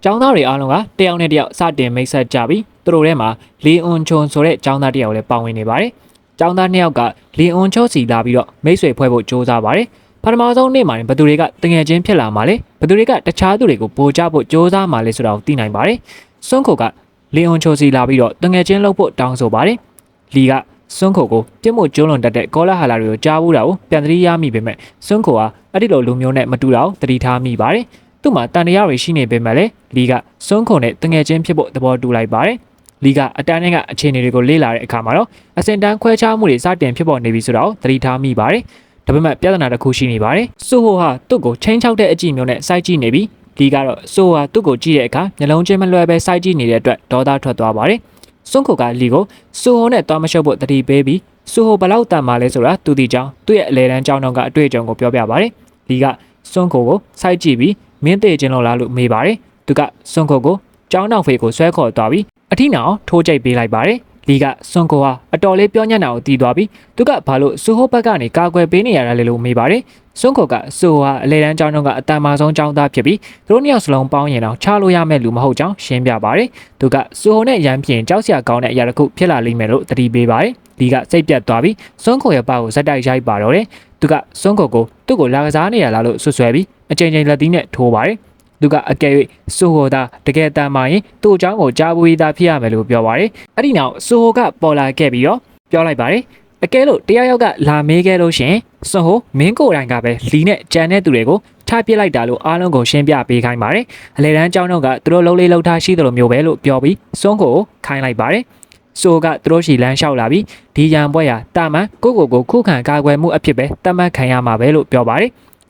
ကျောင်းသားတွေအားလုံးကတယောက်နဲ့တယောက်စတင်မိတ်ဆက်ကြပြီးသူတို့ထဲမှာလီအွန်ချွန်ဆိုတဲ့ကျောင်းသားတယောက်လည်းပါဝင်နေပါတယ်။ကျောင်းသားနှစ်ယောက်ကလီအွန်ချောစီလာပြီးတော့မိတ်ဆွေဖွဲ့ဖို့ကြိုးစားပါတယ်။ပထမဆုံးနေ့မှာဘယ်သူတွေကတငယ်ချင်းဖြစ်လာမှာလဲဘယ်သူတွေကတခြားသူတွေကိုပိုကြဖို့ကြိုးစားမှာလဲဆိုတာကိုသိနိုင်ပါတယ်။စွန်းခိုကလီအွန်ချောစီလာပြီးတော့တငယ်ချင်းလုပ်ဖို့တောင်းဆိုပါတယ်။လီကစွန်းခိုကိုပြစ်မှုကျုံးလွန်တတ်တဲ့ကောလာဟာလာတွေကိုကြားဘူးတာကိုပြန်သတိရမိပေမဲ့စွန်းခိုကအဲ့ဒီလိုလူမျိုးနဲ့မတူတာကိုသတိထားမိပါတယ်။သူ့မှာတန်တရားတွေရှိနေပေမဲ့လည်းလီကစွန်းခုံနဲ့တငယ်ချင်းဖြစ်ဖို့သဘောတူလိုက်ပါတယ်။လီကအတန်းနဲ့ကအခြေအနေတွေကိုလေ့လာတဲ့အခါမှာတော့အစင်တန်းခွဲခြားမှုတွေစတင်ဖြစ်ပေါ်နေပြီဆိုတော့သတိထားမိပါတယ်။ဒါပေမဲ့ပြဿနာတစ်ခုရှိနေပါတယ်။ဆိုဟိုဟာသူ့ကိုချင်းချောက်တဲ့အကြည့်မျိုးနဲ့စိုက်ကြည့်နေပြီးလီကတော့ဆိုဟာသူ့ကိုကြည့်တဲ့အခါမျက်လုံးချင်းမလွှဲပဲစိုက်ကြည့်နေတဲ့အတွက်ဒေါသထွက်သွားပါတယ်။စွန်းခုကလီကိုဆိုဟိုနဲ့တွားမရှုပ်ဖို့တတိပေးပြီးဆိုဟိုဘလောက်တန်ပါလဲဆိုတာသူသိကြောင်းသူ့ရဲ့အလဲတန်းကြောင်းတော့ကအတွေ့အကြုံကိုပြောပြပါတယ်။လီကစွန်းခုကိုစိုက်ကြည့်ပြီးမင်းသေးချင်းလို့လားလို့မေးပါတယ်သူကစွန်ကိုကိုကျောင်းနောက်ဖေးကိုဆွဲခေါ်သွားပြီးအထီးနောင်ထိုးကြိတ်ပေးလိုက်ပါတယ်လီကစွန်ကိုဟာအတော်လေးပြောညံ့တာကိုတီးသွားပြီးသူကဘာလို့စူဟိုဘက်ကနေကာကွယ်ပေးနေရတာလဲလို့မေးပါတယ်စွန်ကိုကစူဟာအလေတန်းကျောင်းကအတန်မာဆုံးကျောင်းသားဖြစ်ပြီးသူတို့နှစ်ယောက်စလုံးပေါင်းရင်တော့ချလို့ရမယ့်လူမဟုတ်ကြောင်းရှင်းပြပါတယ်သူကစူဟိုနဲ့ရန်ပြင်ကြောက်စရာကောင်းတဲ့အရာတစ်ခုဖြစ်လာလိမ့်မယ်လို့သတိပေးပါတယ်လီကစိတ်ပြတ်သွားပြီးစွန်ကိုရဲ့ပါကိုဇက်တိုက်ရိုက်ပါတော့တယ်သူကစွန်ကိုကိုသူ့ကိုလာကစားနေရလားလို့ဆွဆွဲပြီးအချိန်ချင်းလက်သီးနဲ့ထိုးပါတယ်သူကအကယ်၍ဆိုဟိုသာတကယ်တမ်းမှရင်သူ့အကြောင်းကိုကြားပွေးသားဖြစ်ရမယ်လို့ပြောပါတယ်အဲ့ဒီနောက်ဆိုဟိုကပေါ်လာခဲ့ပြီးတော့ပြောလိုက်ပါတယ်အကယ်လို့တယောက်ယောက်ကလာမေးခဲ့လို့ရှင်စွန်ဟိုမင်းကိုယ်တိုင်ကပဲလီနဲ့ကြံတဲ့သူတွေကိုထားပစ်လိုက်တာလို့အားလုံးကိုရှင်းပြပေးခိုင်းပါတယ်အလေတန်းကျောင်းတော့ကသူတို့လုံးလေးလှုပ်ထားရှိတယ်လို့မျိုးပဲလို့ပြောပြီးစွန်ကိုခိုင်းလိုက်ပါတယ်ဆိုကသူတို့ရှီလန်းလျှောက်လာပြီးဒီရန်ပွဲဟာတာမန်ကိုခုခံကာကွယ်မှုအဖြစ်ပဲတတ်မှတ်ခံရမှာပဲလို့ပြောပါတယ်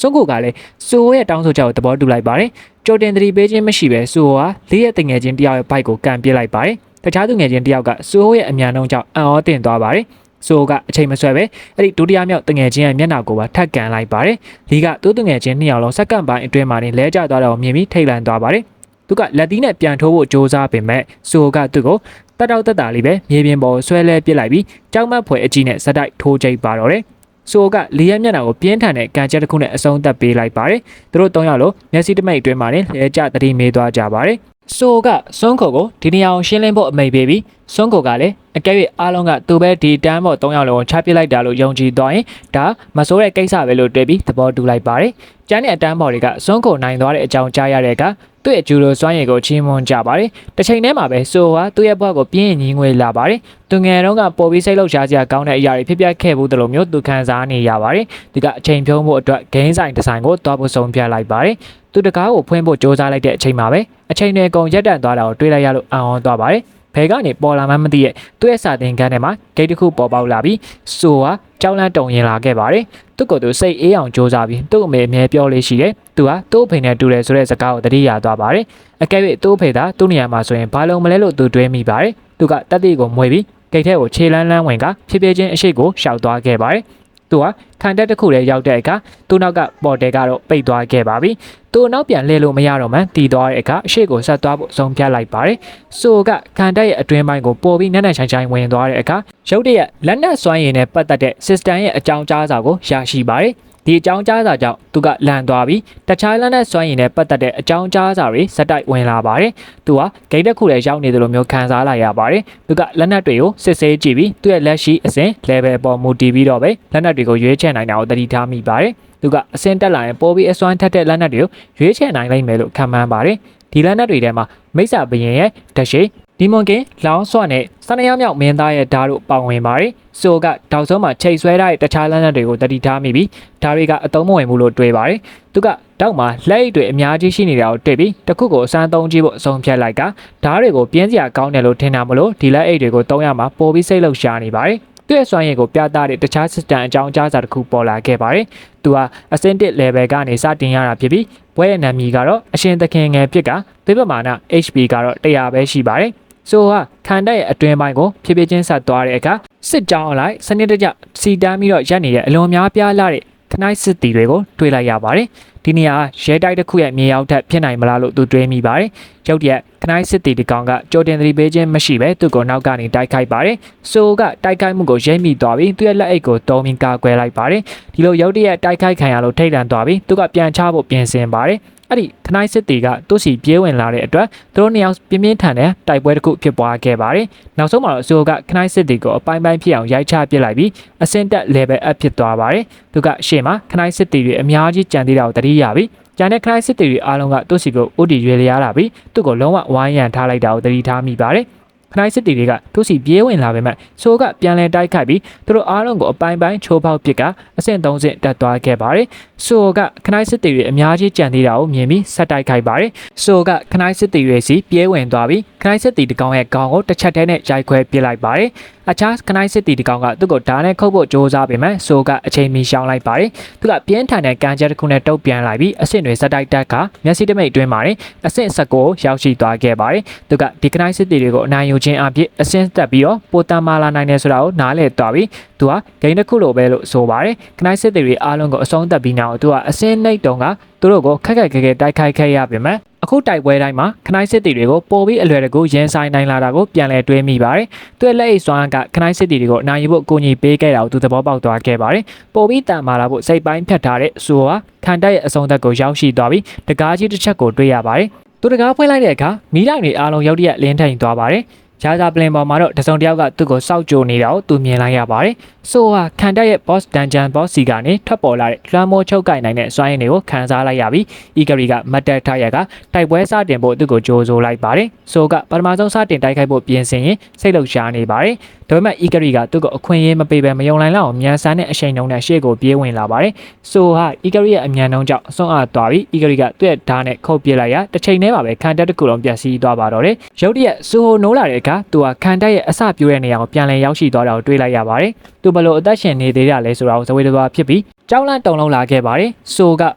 စွန်ကိုကလည်းဆိုရဲ့တောင်းဆိုချက်ကိုသဘောတူလိုက်ပါတယ်ကြိုတင်သတိပေးခြင်းမရှိပဲဆိုဟာလေးရဲ့တငယ်ချင်းတယောက်ရဲ့ဘိုက်ကိုကန်ပစ်လိုက်ပါတယ်တခြားသူငယ်ချင်းတယောက်ကဆိုရဲ့အမြန်နှုံးကြောင့်အံ့ဩတင်သွားပါတယ်ဆိုကအချိန်မဆွဲပဲအဲ့ဒီဒုတိယမြောက်တငယ်ချင်းရဲ့မျက်နှာကိုပါထပ်ကန်လိုက်ပါတယ်လီကသူ့တငယ်ချင်းနှစ်ယောက်လုံးစက္ကန့်ပိုင်းအတွင်းမှာလဲကျသွားတော့မြင်ပြီးထိတ်လန့်သွားပါတယ်သူကလက်သီးနဲ့ပြန်ထိုးဖို့ကြိုးစားပေမဲ့ဆိုကသူ့ကိုတက်တော့တက်တာလေးပဲမြေပြင်ပေါ်ဆွဲလဲပစ်လိုက်ပြီးကြောက်မက်ဖွယ်အကြီးနဲ့ဇက်တိုက်ထိုးကြိတ်ပါတော့တယ်ဆိုကလီရဲ့မျက်နှာကိုပြင်းထန်တဲ့ကန်ချက်တစ်ခုနဲ့အဆုံးသတ်ပေးလိုက်ပါတယ်သူတို့၃ယောက်လုံးမျက်စိတမိတ်အတွင်းမှာလဲကျတတိမေးသွားကြပါတယ်ဆိုကစွန်းခိုကိုဒီနေရာကိုရှင်းလင်းဖို့အမိန့်ပေးပြီးစွန်းခိုကလည်းအကယ်၍အားလုံးကသူပဲဒီတန်းပေါ်၃ယောက်လုံးကိုချပစ်လိုက်တာလို့ယုံကြည်သွားရင်ဒါမဆိုးတဲ့ကိစ္စပဲလို့တွေ့ပြီးသဘောတူလိုက်ပါတယ်ကျန်တဲ့အတန်းပေါ်တွေကစွန်းခိုနိုင်သွားတဲ့အကြောင်းကြားရတဲ့အခါသူ့ရဲ့ဂျူလိုစွမ်းရည်ကိုချီးမွမ်းကြပါတယ်တစ်ချိန်တည်းမှာပဲဆိုဟာသူ့ရဲ့ဘဝကိုပြင်းရင်ညီငွေလာပါတယ်သူငယ်တုန်းကပေါ်ပြီးစိတ်လှုပ်ရှားစရာကောင်းတဲ့အရာတွေဖြစ်ပျက်ခဲ့ဘူးတယ်လို့မျိုးသူခံစားနေရပါတယ်ဒီကအချိန်ဖြုံးဖို့အတွက်ဂိမ်းဆိုင်ဒီဇိုင်းကိုတွားဖို့ဆုံးဖြတ်လိုက်ပါတယ်သူတကားကိုဖွင့်ဖို့စ조사လိုက်တဲ့အချိန်မှာပဲအချိန်တွေအကုန်ရက်တန့်သွားတာကိုတွေးလိုက်ရလို့အံ့ဩသွားပါတယ်ဘဲကနေပေါ်လာမှမသိရဲ့သူ့ရဲ့စာသင်ခန်းထဲမှာဂိတ်တစ်ခုပေါ်ပေါက်လာပြီးဆိုဟာကြောက်လန့်တုံရင်လာခဲ့ပါတယ်သူ့ကိုယ်သူစိတ်အေးအောင်စ조사ပြီးသူ့အမေအမြဲပြောလေးရှိတယ်သူဟာသူ့အဖေနဲ့တူတယ်ဆိုတဲ့စကားကိုသတိရသွားပါတယ်အကယ်၍သူ့အဖေသာသူ့နေရာမှာဆိုရင်ဘာလုံးမလဲလို့သူတွေးမိပါတယ်သူကတက်တိကိုမွေပြီးဂိတ်ထဲကိုခြေလန်းလန်းဝင်ကဖြည်းဖြည်းချင်းအရှိကိုရှောက်သွားခဲ့ပါတယ်သူဟာခံတက်တစ်ခုလည်းရောက်တဲ့အခါသူ့နောက်ကပေါ်တယ်ကတော့ပိတ်သွားခဲ့ပါပြီသူ့နောက်ပြန်လှည့်လို့မရတော့မှတီးသွားတဲ့အခါအရှိကိုဆက်သွားဖို့ဆုံးဖြတ်လိုက်ပါတယ်ဆိုကခံတက်ရဲ့အတွင်းပိုင်းကိုပေါ်ပြီးနက်နက်ချိုင်ချိုင်ဝင်သွားတဲ့အခါရုတ်တရက်လက်နက်စွမ်းရည်နဲ့ပတ်သက်တဲ့ system ရဲ့အကြောင်းကြားစာကိုရရှိပါတယ်ဒီအကြောင်းကြားစာကြောင့်သူကလန်သွားပြီးတခြားလက်နက်စွမ်းရည်နဲ့ပတ်သက်တဲ့အကြောင်းကြားစာတွေစက်တိုက်ဝင်လာပါတယ်သူကဂိတ်တစ်ခုလည်းရောက်နေတယ်လို့မျိုးခံစားလာရပါတယ်သူကလက်နက်တွေကိုစစ်ဆေးကြည့်ပြီးသူ့ရဲ့လက်ရှိအဆင့် level ပေါ်မူတည်ပြီးတော့ပဲလက်နက်တွေကိုရွေးချယ်နိုင်တာကိုသတိထားမိပါတယ်သူကအဆင့်တက်လာရင်ပေါ်ပြီးအစွမ်းထက်တဲ့လက်နက်တွေကိုရွေးချယ်နိုင်လိမ့်မယ်လို့ခန့်မှန်းပါတယ်ဒီလက်နက်တွေထဲမှာမိစ္ဆာဘရင်ရဲ့ဓာတ်ရှိဒီမွန်ကင်လောင်းဆွနဲ့စနရမြောက်မင်းသားရဲ့ဓာတ်တို့ပါဝင်ပါတယ်ဆိုကတောက်ဆုံးမှာချိတ်ဆွဲထားတဲ့တခြားလက်နက်တွေကိုတတိထားမိပြီးဓာတ်တွေကအသုံးမဝင်ဘူးလို့တွေးပါတယ်သူကတောက်မှာလက်အိတ်တွေအများကြီးရှိနေတာကိုတွေ့ပြီးတခုကိုအစမ်းသုံးကြည့်ဖို့အဆုံးဖြတ်လိုက်ကဓာတ်တွေကိုပြင်းစရာကောင်းတယ်လို့ထင်တာမလို့ဒီလက်အိတ်တွေကိုသုံးရမှာပိုပြီးစိတ်လှုပ်ရှားနေပါတယ်သူ့ရဲ့စွမ်းရည်ကိုပြသတဲ့တခြား system အကြောင်းကြားစာတစ်ခုပေါ်လာခဲ့ပါတယ်။သူဟာအဆင့်1 level ကနေစတင်ရတာဖြစ်ပြီးဘွဲရဲ့နာမည်ကတော့အရှင်သခင်ငယ်ဖြစ်ကပြပမာဏ HP ကတော့100ပဲရှိပါတယ်။ဆိုဟာခံတက်ရဲ့အတွင်းပိုင်းကိုဖြည်းဖြည်းချင်းဆက်သွားတဲ့အခါစစ်ကြောင်းအလိုက်စနစ်တကျစီတန်းပြီးတော့ရက်နေတဲ့အလွန်များပြားလာတဲ့ခနိုက်စစ်တီတွေကိုတွေးလိုက်ရပါတယ်။ဒီနေရာရဲတိုက်တစ်ခုရဲ့မြေရောက်ထက်ဖြစ်နိုင်မလားလို့သူတွေးမိပါတယ်။ရုတ်တရက်ခနိုက်စစ်တီဒီကောင်ကကြိုတင်သတိပေးခြင်းမရှိပဲသူ့ကိုနောက်ကနေတိုက်ခိုက်ပါတယ်။ဆိုကတိုက်ခိုက်မှုကိုရိပ်မိသွားပြီးသူ့ရဲ့လက်အိတ်ကိုတုံးပြီးကာကွယ်လိုက်ပါတယ်။ဒီလိုရုတ်တရက်တိုက်ခိုက်ခံရလို့ထိတ်လန့်သွားပြီးသူကပြန်ချဖို့ပြင်ဆင်ပါတယ် အဲ့ဒီခနိုင်စစ်တီကသူ့စီပြေးဝင်လာတဲ့အတွက်သူတို့နှစ်ယောက်ပြင်းပြင်းထန်တဲ့တိုက်ပွဲတစ်ခုဖြစ်ပွားခဲ့ပါတယ်နောက်ဆုံးမှာတော့ဆိုကခနိုင်စစ်တီကိုအပိုင်းပိုင်းဖြစ်အောင်ရိုက်ချပစ်လိုက်ပြီးအဆင့်တက် level up ဖြစ်သွားပါတယ်သူကရှေ့မှာခနိုင်စစ်တီတွေအများကြီးကြံသေးတာကိုသတိရပြီးကျန်တဲ့ခနိုင်စစ်တီတွေအားလုံးကသူ့စီကိုဥတီရွေလျားလာပြီးသူ့ကိုလုံးဝဝိုင်းရံထားလိုက်တာကိုသတိထားမိပါတယ်ခနိုင်စစ်တီတွေကသူ့စီပြေးဝင်လာပေမဲ့ဆိုကပြန်လည်တိုက်ခိုက်ပြီးသူတို့အားလုံးကိုအပိုင်းပိုင်းချိုးဖောက်ပစ်ကအဆင့်3ဆင့်တက်သွားခဲ့ပါတယ်ဆိုကခနိုင်စစ်တီတွေအများကြီးကြံသေးတာကိုမြင်ပြီးဆက်တိုက်ခိုက်ပါတယ်ဆိုကခနိုင်စစ်တီတွေစီပြေးဝင်သွားပြီးခနိုင်စစ်တီတကောင်ရဲ့ခေါင်းကိုတစ်ချက်တည်းနဲ့ရိုက်ခွဲပစ်လိုက်ပါတယ်အခြားခနိုင်စစ်တီတကောင်ကသူ့ကိုဓာတ်နဲ့ခုတ်ဖို့ကြိုးစားပေမဲ့ဆိုကအချိန်မီရှောင်လိုက်ပါတယ်သူကပြင်းထန်တဲ့ကံကြက်တစ်ခုနဲ့တုတ်ပြန်လိုက်ပြီးအဆင့်တွေဆက်တိုက်တက်ကမျက်စိတမိတ်တွင်းမှာအဆင့်19ရောက်ရှိသွားခဲ့ပါတယ်သူကဒီခနိုင်စစ်တီတွေကိုအနိုင်ယူခြင်းအဖြစ်အဆင့်တက်ပြီးတော့ပိုတန်မာလာနိုင်တယ်ဆိုတာကိုနားလည်သွားပြီးသူကဂိမ်းတစ်ခုလိုပဲလို့ဆိုပါတယ်ခနိုင်စစ်တီတွေအားလုံးကိုအဆုံးသတ်ပြီးနောက်သူကအဆင့်နှိပ်တုံကသူတို့ကိုခက်ခက်ခဲခဲတိုက်ခိုက်ခဲ့ရပေမဲ့အခုတိုက်ပွဲတိုင်းမှာခနိုင်စစ်တီတွေကိုပိုပြီးအလွယ်တကူရင်ဆိုင်နိုင်လာတာကိုပြန်လည်တွေးမိပါတယ်။သူ့လက်အိတ်စွမ်းကခနိုင်စစ်တီတွေကိုနိုင်ယူဖို့အကူအညီပေးခဲ့တာကိုသူသဘောပေါက်သွားခဲ့ပါတယ်။ပိုပြီးတန်မာလာဖို့စိတ်ပိုင်းဖြတ်ထားတဲ့ဆိုဟာခံတက်ရဲ့အဆုံးသက်ကိုရောက်ရှိသွားပြီးတကားကြီးတစ်ချက်ကိုတွေ့ရပါတယ်။သူတကားဖွင့်လိုက်တဲ့အခါမိလိုက်တွေအားလုံးရုတ်တရက်လင်းထိန်သွားပါတယ်။ဂျာဇာပလင်ပေါ်မှာတော့တစုံတစ်ယောက်ကသူ့ကိုစောက်ကြိုနေတာကိုသူမြင်လိုက်ရပါတယ်။ဆိုဟာခံတက်ရဲ့ boss dungeon boss စီကနေထွက်ပေါ်လာတဲ့လွှမ်းမိုးချုပ်ကိုင်နိုင်တဲ့စွမ်းရည်တွေကိုခံစားလိုက်ရပြီးအီဂရီကမတ်တက်ထားရကတိုက်ပွဲစတင်ဖို့သူ့ကိုကြိုးဆိုလိုက်ပါတယ်။ဆိုကပထမဆုံးစတင်တိုက်ခိုက်ဖို့ပြင်ဆင်ရင်စိတ်လှုပ်ရှားနေပါတယ်။ဒါပေမဲ့အီဂရီကသူ့ကိုအခွင့်အရေးမပေးဘဲမယုံနိုင်လောက်အောင်မြန်ဆန်တဲ့အရှိန်နှုန်းနဲ့ရှေ့ကိုပြေးဝင်လာပါတယ်။ဆိုဟာအီဂရီရဲ့အမြန်နှုန်းကြောင့်ဆွန့်အားသွားပြီးအီဂရီကသူ့ရဲ့ဓာတ်နဲ့ခုတ်ပစ်လိုက်ရတစ်ချိန်တည်းမှာပဲခံတက်တစ်ခုလုံးပျက်စီးသွားပါတော့တယ်။ရုတ်တရက်ဆိုဟိုနိုးလာတဲ့အခါသူဟာခံတက်ရဲ့အစပြိုးတဲ့နေရာကိုပြန်လည်ရောက်ရှိသွားတာကိုတွေ့လိုက်ရပါတယ်။သူဘလို့အသက်ရှင်နေသေးတာလဲဆိုတာကိုဇဝေတသွားဖြစ်ပြီးကြောက်လန့်တုန်လှုပ်လာခဲ့ပါတယ်။ဆိုက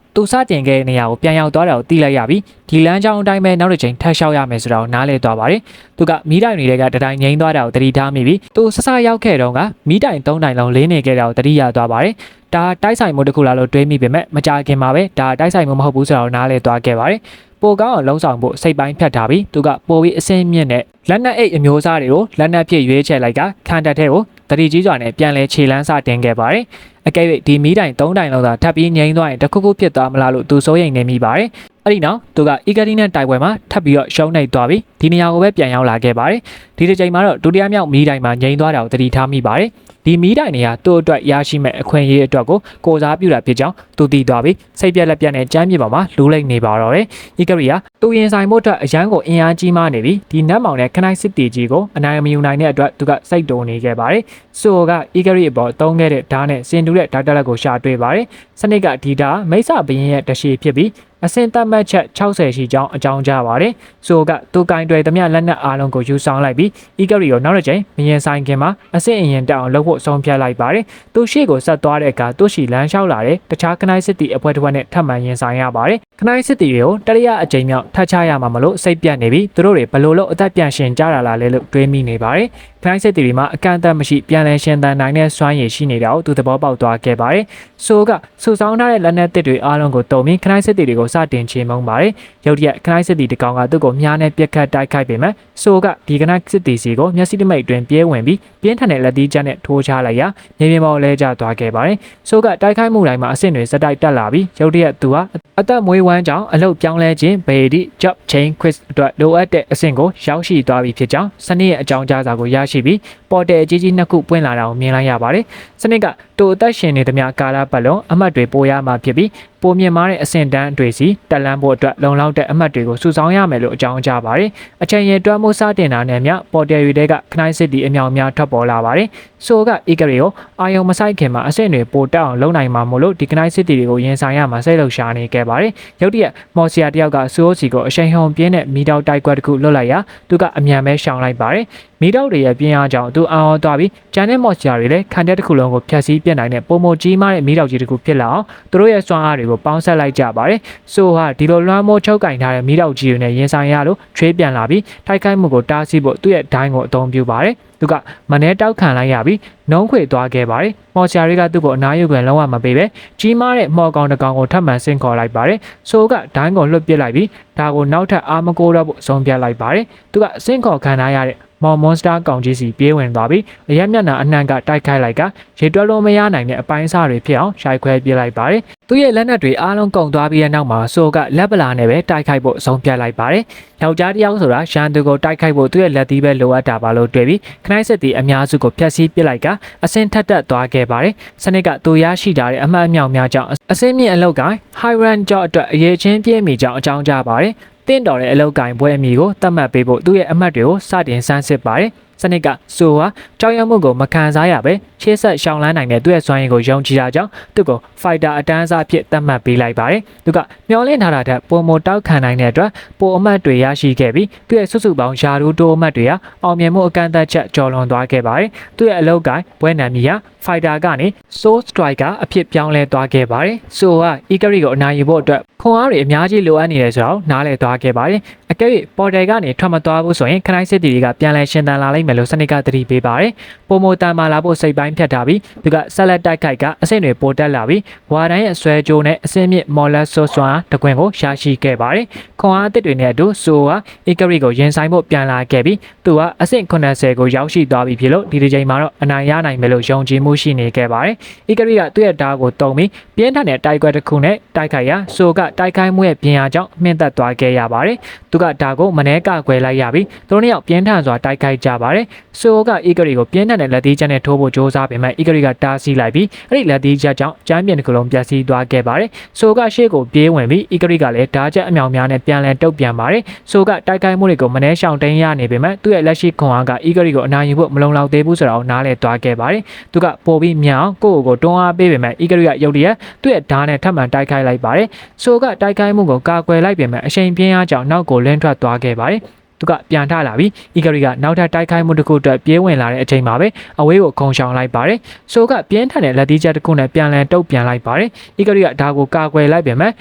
သူစတင်ခဲ့တဲ့နေရာကိုပြန်ရောက်သွားတာကိုသိလိုက်ရပြီးဒီလမ်းကြောင်းအတိုင်းပဲနောက်တစ်ချိန်ထပ်လျှောက်ရမယ်ဆိုတာကိုနားလည်သွားပါတယ်။သူကမိတိုင်တွေကတတိုင်းငိမ့်သွားတာကိုသတိထားမိပြီးသူဆဆရောက်ခဲ့တော့ကမိတိုင်3တိုင်လုံးလင်းနေခဲ့တာကိုသတိရသွားပါတယ်။ဒါတိုက်ဆိုင်မှုတစ်ခုလားလို့တွေးမိပေမဲ့မကြခင်မှာပဲဒါတိုက်ဆိုင်မှုမဟုတ်ဘူးဆိုတာကိုနားလည်သွားခဲ့ပါတယ်။ပိုကောင်းအောင်လှုံ့ဆော်ဖို့စိတ်ပိုင်းဖြတ်ထားပြီးသူကပိုပြီးအစင်းမြင့်တဲ့လက်နက်အိတ်အမျိုးအစားတွေကိုလက်နက်ဖြစ်ရွေးချယ်လိုက်ကခံတက်တဲ့ကိုတတိကြီးစွာနဲ့ပြန်လဲခြေလန်းစတင်ခဲ့ပါတယ်။အကယ်၍ဒီမီးတိုင်3တိုင်လောက်သာထပ်ပြီးငြိမ်းသွားရင်တခုခုဖြစ်သွားမလားလို့သူစိုးရိမ်နေမိပါတယ်။အဲ့ဒီနောက်သူကအီဂရီနဲ့တိုက်ပွဲမှာထပ်ပြီးတော့ရှုံးနေသွားပြီးဒီနေရာကိုပဲပြန်ရောက်လာခဲ့ပါတယ်။ဒီတစ်ချိန်မှာတော့ဒုတိယမြောက်မီးတိုင်မှာငြိမ်းသွားတာကိုသတိထားမိပါတယ်။ဒီမီးတိုင်တွေကသူ့အတွက်ရရှိမဲ့အခွင့်အရေးအတွက်ကိုစားပြုတာဖြစ်ကြောင်းသူသိသွားပြီးစိတ်ပြက်လက်ပြက်နဲ့ကြမ်းမြေပေါ်မှာလူးလိုက်နေပါတော့တယ်။အီဂရီကသူရင်ဆိုင်မှုအတွက်အရန်ကိုအင်အားကြီးမားနေပြီးဒီနတ်မောင်နဲ့ခနိုင်စစ်တီကြီးကိုအနိုင်မယူနိုင်တဲ့အတွက်သူကစိတ်တုန်နေခဲ့ပါတယ်။ဆိုကအီဂရီအပေါ်တုံးခဲ့တဲ့ဓာတ်နဲ့စင်တူတဲ့ဓာတ်တက်လက်ကိုရှာတွေ့ပါတယ်။စနစ်ကဒီဓာတ်မိတ်ဆဘရင်ရဲ့တရှိဖြစ်ပြီးအစင်သတ်မှတ်ချက်60ရှိကြောင်းအကြောင်းကြားပါတယ်။ဆိုကသူကင်တွေသမျှလက်နက်အားလုံးကိုယူဆောင်လိုက်ပြီးအီဂရီကိုနောက်တစ်ချိန်မရင်ဆိုင်ခင်မှာအစင်အရင်တက်အောင်လုပ်ဖို့ဆုံးဖြတ်လိုက်ပါတယ်။သူရှေ့ကိုဆက်သွားတဲ့အခါသူ့ရှိလမ်းလျှောက်လာတဲ့တခြားခနိုင်စစ်တီအဖွဲ့တစ်ဖွဲ့နဲ့ထပ်မံရင်ဆိုင်ရပါတယ်။ခနိုင်စစ်တီတွေကိုတတိယအကြိမ်မြောက်ထပ်ချရမှာမလို့စိတ်ပြတ်နေပြီးသူတို့တွေဘလို့လို့အသက်ပြန်ရှင်ကြတာလားလဲလို့တွေးမိနေပါတယ်။ခနိုင်စစ်တီတွေမှာအကန့်အသတ်မရှိပြန်လည်ရှင်သန်နိုင်တဲ့စွမ်းရည်ရှိနေတာကိုသူသဘောပေါက်သွားခဲ့ပါတယ်။ဆိုကစူဆောင်းထားတဲ့လက်နက်သစ်တွေအားလုံးကိုတုံပြီးခနိုင်စစ်တီတွေကိုစတင်ချေမှုန်းပါတယ်။ရုတ်တရက်ခနိုင်စစ်တီတကောင်ကသူ့ကိုမြားနဲ့ပြက်ခတ်တိုက်ခိုက်ပေမဲ့ဆိုကဒီခနိုင်စစ်တီစီကိုမျက်စိတမိတ်တွင်ပြေးဝင်ပြီးပြင်းထန်တဲ့လက်သီးချက်နဲ့ထိုးချလိုက်ရာမြေပြင်ပေါ်လဲကျသွားခဲ့ပါတယ်။ဆိုကတိုက်ခိုက်မှုတိုင်းမှာအဆင့်တွေစတိုက်တက်လာပြီးရုတ်တရက်သူဟာအသက်မွေးဝမ်းကြောင်းအလုပ်ပြောင်းလဲခြင်းဘေဒီ job chain quiz အတွက်လိုအပ်တဲ့အဆင့်ကိုရောက်ရှိသွားပြီဖြစ်ကြောင်းစနစ်ရဲ့အကြောင်းကြားစာကိုရရှိပြီးပေါ်တယ်အကြီးကြီးနှစ်ခုပွင့်လာတာကိုမြင်လိုက်ရပါတယ်။စနစ်ကတူအသက်ရှင်နေသမျှကာလပတ်လုံးအမှတ်တွေပိုရမှာဖြစ်ပြီးပိုမြင့်မားတဲ့အဆင့်တန်းတွေစီတက်လန်းဖို့အတွက်လုံလောက်တဲ့အမှတ်တွေကိုစုဆောင်းရမယ်လို့အကြောင်းကြားပါတယ်။အချိန်ရတွက်မှုစတင်တာနဲ့မျှပေါ်တယ်ရီတွေကခနိုင်စစ်တီအမြောင်များထွက်ပေါ်လာပါတယ်။ဆိုကအီဂရီကိုအာယုံမဆိုင်ခင်မှာအဆင့်တွေပိုတက်အောင်လုပ်နိုင်မှာမို့လို့ဒီခနိုင်စစ်တီတွေကိုရင်ဆိုင်ရမှာစိတ်လှုပ်ရှားနေခဲ့ပါတယ်။ရုတ်တရက်မော်ဆီယာတယောက်ကစူအိုစီကိုအရှိန်ဟုန်ပြင်းတဲ့မီတောက်တိုက်ကွက်တစ်ခုလွတ်လိုက်ရာသူကအမြန်ပဲရှောင်လိုက်ပါတယ်။မီတောက်တွေရဲ့ပြင်းအားကြောင့်သူအောင်းသွားပြီးဂျန်နဲ့မော်ဆီယာတွေလည်းခံတဲ့တစ်ခုလုံးကိုဖျက်ဆီးပြစ်နိုင်တဲ့ပုံမကြီးမားတဲ့မီတောက်ကြီးတစ်ခုဖြစ်လာအောင်သူတို့ရဲ့စွမ်းအားတွေကိုပေါင်းစပ်လိုက်ကြပါတယ်။ဆိုဟာဒီလိုလွှမ်းမိုးချုပ်ကင်ထားတဲ့မီတောက်ကြီးတွေနဲ့ရင်ဆိုင်ရလို့ချွေးပြန်လာပြီးတိုက်ခိုက်မှုကိုတားဆီးဖို့သူ့ရဲ့ဒိုင်းကိုအသုံးပြုပါတယ်။သူကမနဲ့တောက်ခံလိုက်ရပြီးနှုံးခွေသွားခဲ့ပါတယ်။မော်ဆီယာတွေကသူ့ကိုအနားယူခွင့်လုံးဝမပေးပဲကြီးမားတဲ့မော်ကောင်တစ်ကောင်ကိုထပ်မံဆင့်ခေါ်လိုက်ပါတယ်။ဆိုကဒိုင်းကိုလွှတ်ပစ်လိုက်ပြီးဒါကိုနောက်ထပ်အာမကိုတော့ဖို့ဆုံးဖြတ်လိုက်ပါတယ်။သူကဆင့်ခေါ်ခံထားရတဲ့ မော်မွန်စတာကောင်ကြီးစီပြေးဝင်သွားပြီးအရက်မျက်နှာအနှံ့ကတိုက်ခိုက်လိုက်ကရေတွက်လို့မရနိုင်တဲ့အပိုင်းအစတွေဖြစ်အောင်ရှိုက်ခွဲပြေးလိုက်ပါတယ်သူရဲ့လက်နက်တွေအားလုံးကုန်သွားပြီးတဲ့နောက်မှာဆိုကလက်ပလာနဲ့ပဲတိုက်ခိုက်ဖို့အဆုံးဖြတ်လိုက်ပါတယ်ယောက်ျားတစ်ယောက်ဆိုတာရှန်သူကိုတိုက်ခိုက်ဖို့သူ့ရဲ့လက်သီးပဲလိုအပ်တာပါလို့တွေ့ပြီးခနိုက်စစ်တီအများစုကိုဖျက်ဆီးပစ်လိုက်ကအဆင့်ထက်တက်သွားခဲ့ပါတယ်စနစ်ကသူရရှိထားတဲ့အမှတ်အမြောက်များကြောင့်အဆင့်မြင့်အလောက်ကိုင်း high run ကြောင့်အတွက်အရေးချင်းပြည့်မီကြောင်းအကြောင်းကြားပါတယ်တင့်တော်တဲ့အလောက်ကိုင်းပွဲအမည်ကိုသတ်မှတ်ပေးဖို့သူ့ရဲ့အမှတ်တွေကိုစတင်စမ်းစစ်ပါတယ်စနစ်ကဆိုဟာကြောက်ရွံ့မှုကိုမခံစားရပဲရှေ့ဆက်ရှောင်လန်းနိုင်တဲ့သူ့ရဲ့စွမ်းရည်ကိုယုံကြည်တာကြောင့်သူ့ကို fighter အတန်းစားဖြစ်သတ်မှတ်ပေးလိုက်ပါတယ်။သူကမျောလင့်ထားတာထက်ပိုမိုတောက်ခံနိုင်တဲ့အတွက်ပိုအမှတ်တွေရရှိခဲ့ပြီးသူ့ရဲ့စုစုပေါင်းယာရူတိုးအမှတ်တွေဟာအောင်မြင်မှုအကန့်အသတ်ချက်ကျော်လွန်သွားခဲ့ပါတယ်။သူ့ရဲ့အလုပ်ကိုင်းပွဲနာမည်ဟာ fighter ကနေ soul striker အဖြစ်ပြောင်းလဲသွားခဲ့ပါတယ်။ so ဟာ Ikari ကိုအနိုင်ယူဖို့အတွက်ခွန်အားတွေအများကြီးလိုအပ်နေတယ်ဆိုတော့နားလည်သွားခဲ့ပါတယ်။အကယ်၍ပေါ်တယ်ကနေထွက်မသွားဘူးဆိုရင်ခနိုက်စစ်တီတွေကပြန်လဲရှင်သန်လာလိမ့်မယ်လို့စနစ်ကသတိပေးပါတယ်။ပိုမိုတန်မာလာဖို့စိတ်ပိုင်းဖြတ်ထားပြီးသူကဆက်လက်တိုက်ခိုက်ကအဆင့်တွေပိုတက်လာပြီးဝါတိုင်းရဲ့ဆွဲကြိုးနဲ့အဆင့်မြင့်မော်လက်ဆိုဆွမ်းတကွင်ကိုရရှိခဲ့ပါတယ်။ခွန်အားအသစ်တွေနဲ့အတူဆိုဟာ Ikari ကိုရင်ဆိုင်ဖို့ပြန်လာခဲ့ပြီးသူကအဆင့်80ကိုရောက်ရှိသွားပြီဖြစ်လို့ဒီတစ်ချိန်မှာတော့အနိုင်ရနိုင်မယ်လို့ယုံကြည်မှုရှိနေခဲ့ပါတယ်။ Ikari ကသူ့ရဲ့ဓာတ်ကိုတုံပြီးပြင်းထန်တဲ့တိုက်ကွက်တစ်ခုနဲ့တိုက်ခိုက်ရာဆိုကတိုက်ခိုက်မှုရဲ့ပြင်းအားကြောင့်မြင့်တက်သွားခဲ့ရပါတယ်။သူကဓာတ်ကိုမနှဲကကွယ်လိုက်ရပြီးသူတို့နှစ်ယောက်ပြင်းထန်စွာတိုက်ခိုက်ကြပါတယ်။ဆိုက Ikari ကိုပြင်းထန်တဲ့လက်သီးချက်နဲ့ထိုးဖို့ကြိုးစားပေမဲ့ Ikari ကတားဆီးလိုက်ပြီးအဲ့ဒီလက်သီးချက်ကြောင့်ကျမ်းပြင်တစ်ခုလုံးပျက်စီးသွားခဲ့ပါတယ်။ဆိုကရှေ့ကိုပြေးဝင်ပြီး Ikari ကလည်းဓာတ်ချက်အမြောင်များနဲ့ပြန်လည်တုတ်ပြန်ပါတယ်။ဆိုကတိုက်ခိုက်မှုတွေကိုမနှဲရှောင်တိန်ရနေပေမဲ့သူ့ရဲ့လက်ရှိခွန်အားက Ikari ကိုအနိုင်ယူဖို့မလုံလောက်သေးဘူးဆိုတာကိုနားလည်သွားခဲ့ပါတယ်။သူကပိုပြီးမြောင်ကိုတွန်းအားပေးပေမဲ့ Ikari ကရုတ်တရက်သူ့ရဲ့ဓာတ်နဲ့ထပ်မံတိုက်ခိုက်လိုက်ပါတယ်။ဆိုကတိုက်ခိုက်မှုကိုကာကွယ်လိုက်ပေမဲ့အရှိန်ပြင်းအားကြောင့်နောက်ကိုလင်းထွက်သွားခဲ့ပါတယ်။သူကပြန်ထလာပြီး Ikari ကနောက်ထပ်တိုက်ခိုက်မှုတစ်ခုအတွက်ပြေးဝင်လာတဲ့အချိန်မှာပဲအဝေးကိုခုန်ရှောင်လိုက်ပါတယ်။ဆိုကပြင်းထန်တဲ့လက်သီးချက်တစ်ခုနဲ့ပြန်လည်တုတ်ပြန်လိုက်ပါတယ်။ Ikari ကဒါကိုကာကွယ်လိုက်ပေမဲ့